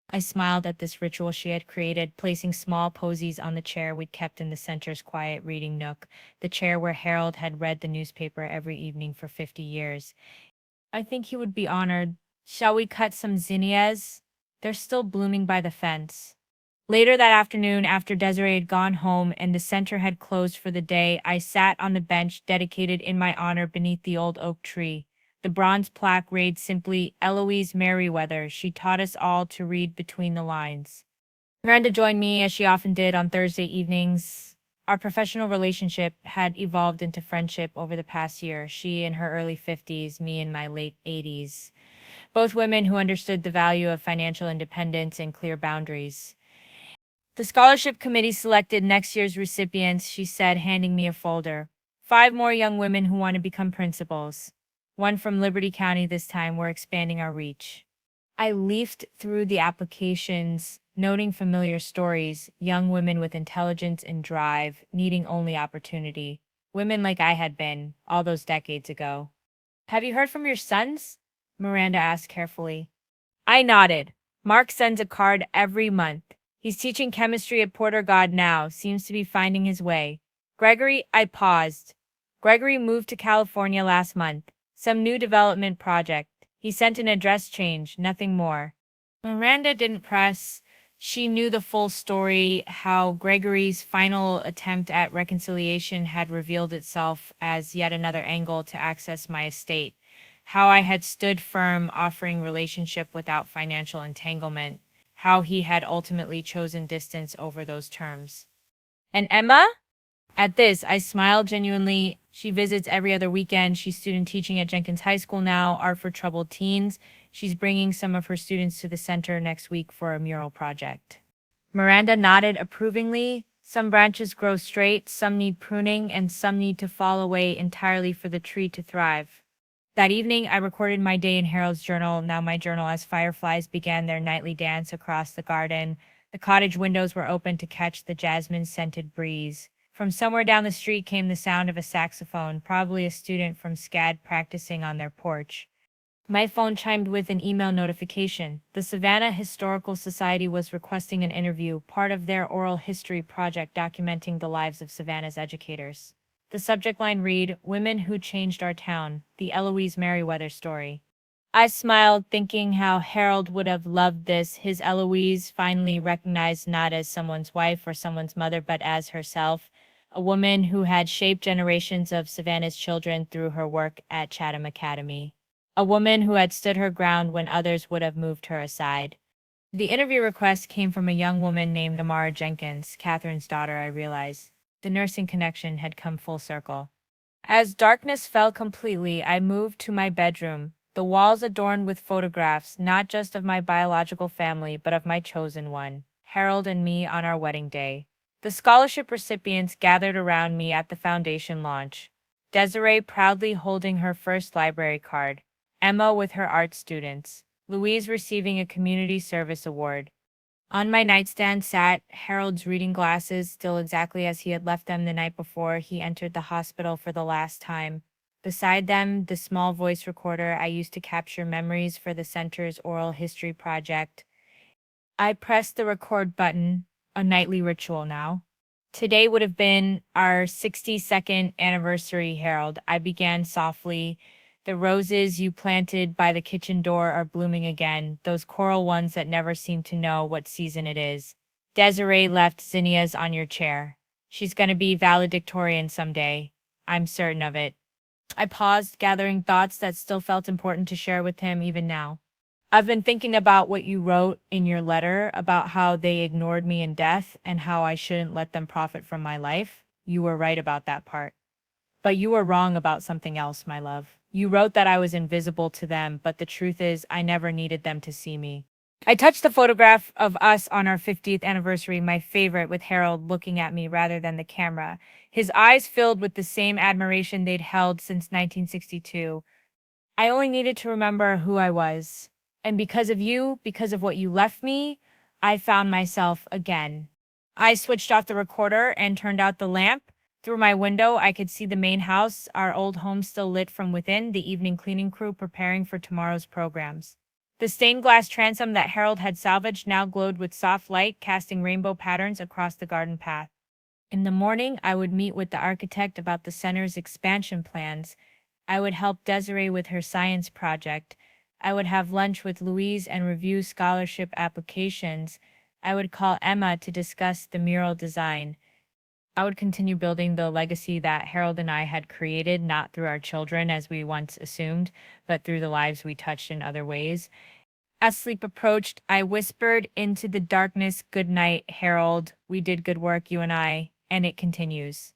I smiled at this ritual she had created, placing small posies on the chair we'd kept in the center's quiet reading nook, the chair where Harold had read the newspaper every evening for 50 years. I think he would be honored. Shall we cut some zinnias? They're still blooming by the fence. Later that afternoon, after Desiree had gone home and the center had closed for the day, I sat on the bench dedicated in my honor beneath the old oak tree. The bronze plaque read simply, Eloise Merriweather. She taught us all to read between the lines. Miranda joined me, as she often did, on Thursday evenings. Our professional relationship had evolved into friendship over the past year, she in her early 50s, me in my late 80s. Both women who understood the value of financial independence and clear boundaries. The scholarship committee selected next year's recipients, she said, handing me a folder. 5 more young women who want to become principals. One from Liberty County this time. We're expanding our reach. I leafed through the applications, noting familiar stories, young women with intelligence and drive, needing only opportunity. Women like I had been, all those decades ago. Have you heard from your sons? Miranda asked carefully. I nodded. Mark sends a card every month. He's teaching chemistry at Porter God now, seems to be finding his way. Gregory, I paused. Gregory moved to California last month. Some new development project. He sent an address change, nothing more. Miranda didn't press. She knew the full story, how Gregory's final attempt at reconciliation had revealed itself as yet another angle to access my estate, how I had stood firm, offering relationship without financial entanglement, how he had ultimately chosen distance over those terms. And Emma? At this, I smiled genuinely. She visits every other weekend. She's student teaching at Jenkins High School now, Art for Troubled Teens. She's bringing some of her students to the center next week for a mural project. Miranda nodded approvingly. Some branches grow straight, some need pruning, and some need to fall away entirely for the tree to thrive. That evening, I recorded my day in Harold's journal, now my journal, as fireflies began their nightly dance across the garden. The cottage windows were open to catch the jasmine-scented breeze. From somewhere down the street came the sound of a saxophone, probably a student from SCAD practicing on their porch. My phone chimed with an email notification. The Savannah Historical Society was requesting an interview, part of their oral history project documenting the lives of Savannah's educators. The subject line read, Women Who Changed Our Town, the Eloise Merriweather story. I smiled, thinking how Harold would have loved this, his Eloise finally recognized not as someone's wife or someone's mother, but as herself, a woman who had shaped generations of Savannah's children through her work at Chatham Academy. A woman who had stood her ground when others would have moved her aside. The interview request came from a young woman named Amara Jenkins, Catherine's daughter, I realized. The nursing connection had come full circle. As darkness fell completely, I moved to my bedroom, the walls adorned with photographs, not just of my biological family, but of my chosen one, Harold and me on our wedding day. The scholarship recipients gathered around me at the foundation launch. Desiree proudly holding her first library card, Emma with her art students, Louise receiving a community service award. On my nightstand sat Harold's reading glasses, still exactly as he had left them the night before he entered the hospital for the last time. Beside them, the small voice recorder I used to capture memories for the center's oral history project. I pressed the record button, a nightly ritual now. Today would have been our 62nd anniversary, Harold. I began softly. The roses you planted by the kitchen door are blooming again, those coral ones that never seem to know what season it is. Desiree left zinnias on your chair. She's going to be valedictorian someday. I'm certain of it. I paused, gathering thoughts that still felt important to share with him even now. I've been thinking about what you wrote in your letter about how they ignored me in death and how I shouldn't let them profit from my life. You were right about that part. But you were wrong about something else, my love. You wrote that I was invisible to them, but the truth is I never needed them to see me. I touched the photograph of us on our 50th anniversary, my favorite, with Harold looking at me rather than the camera. His eyes filled with the same admiration they'd held since 1962. I only needed to remember who I was. And because of you, because of what you left me, I found myself again. I switched off the recorder and turned out the lamp. Through my window, I could see the main house, our old home still lit from within, the evening cleaning crew preparing for tomorrow's programs. The stained glass transom that Harold had salvaged now glowed with soft light, casting rainbow patterns across the garden path. In the morning, I would meet with the architect about the center's expansion plans. I would help Desiree with her science project. I would have lunch with Louise and review scholarship applications. I would call Emma to discuss the mural design. I would continue building the legacy that Harold and I had created, not through our children as we once assumed, but through the lives we touched in other ways. As sleep approached, I whispered into the darkness, "Good night, Harold. We did good work, you and I." And it continues.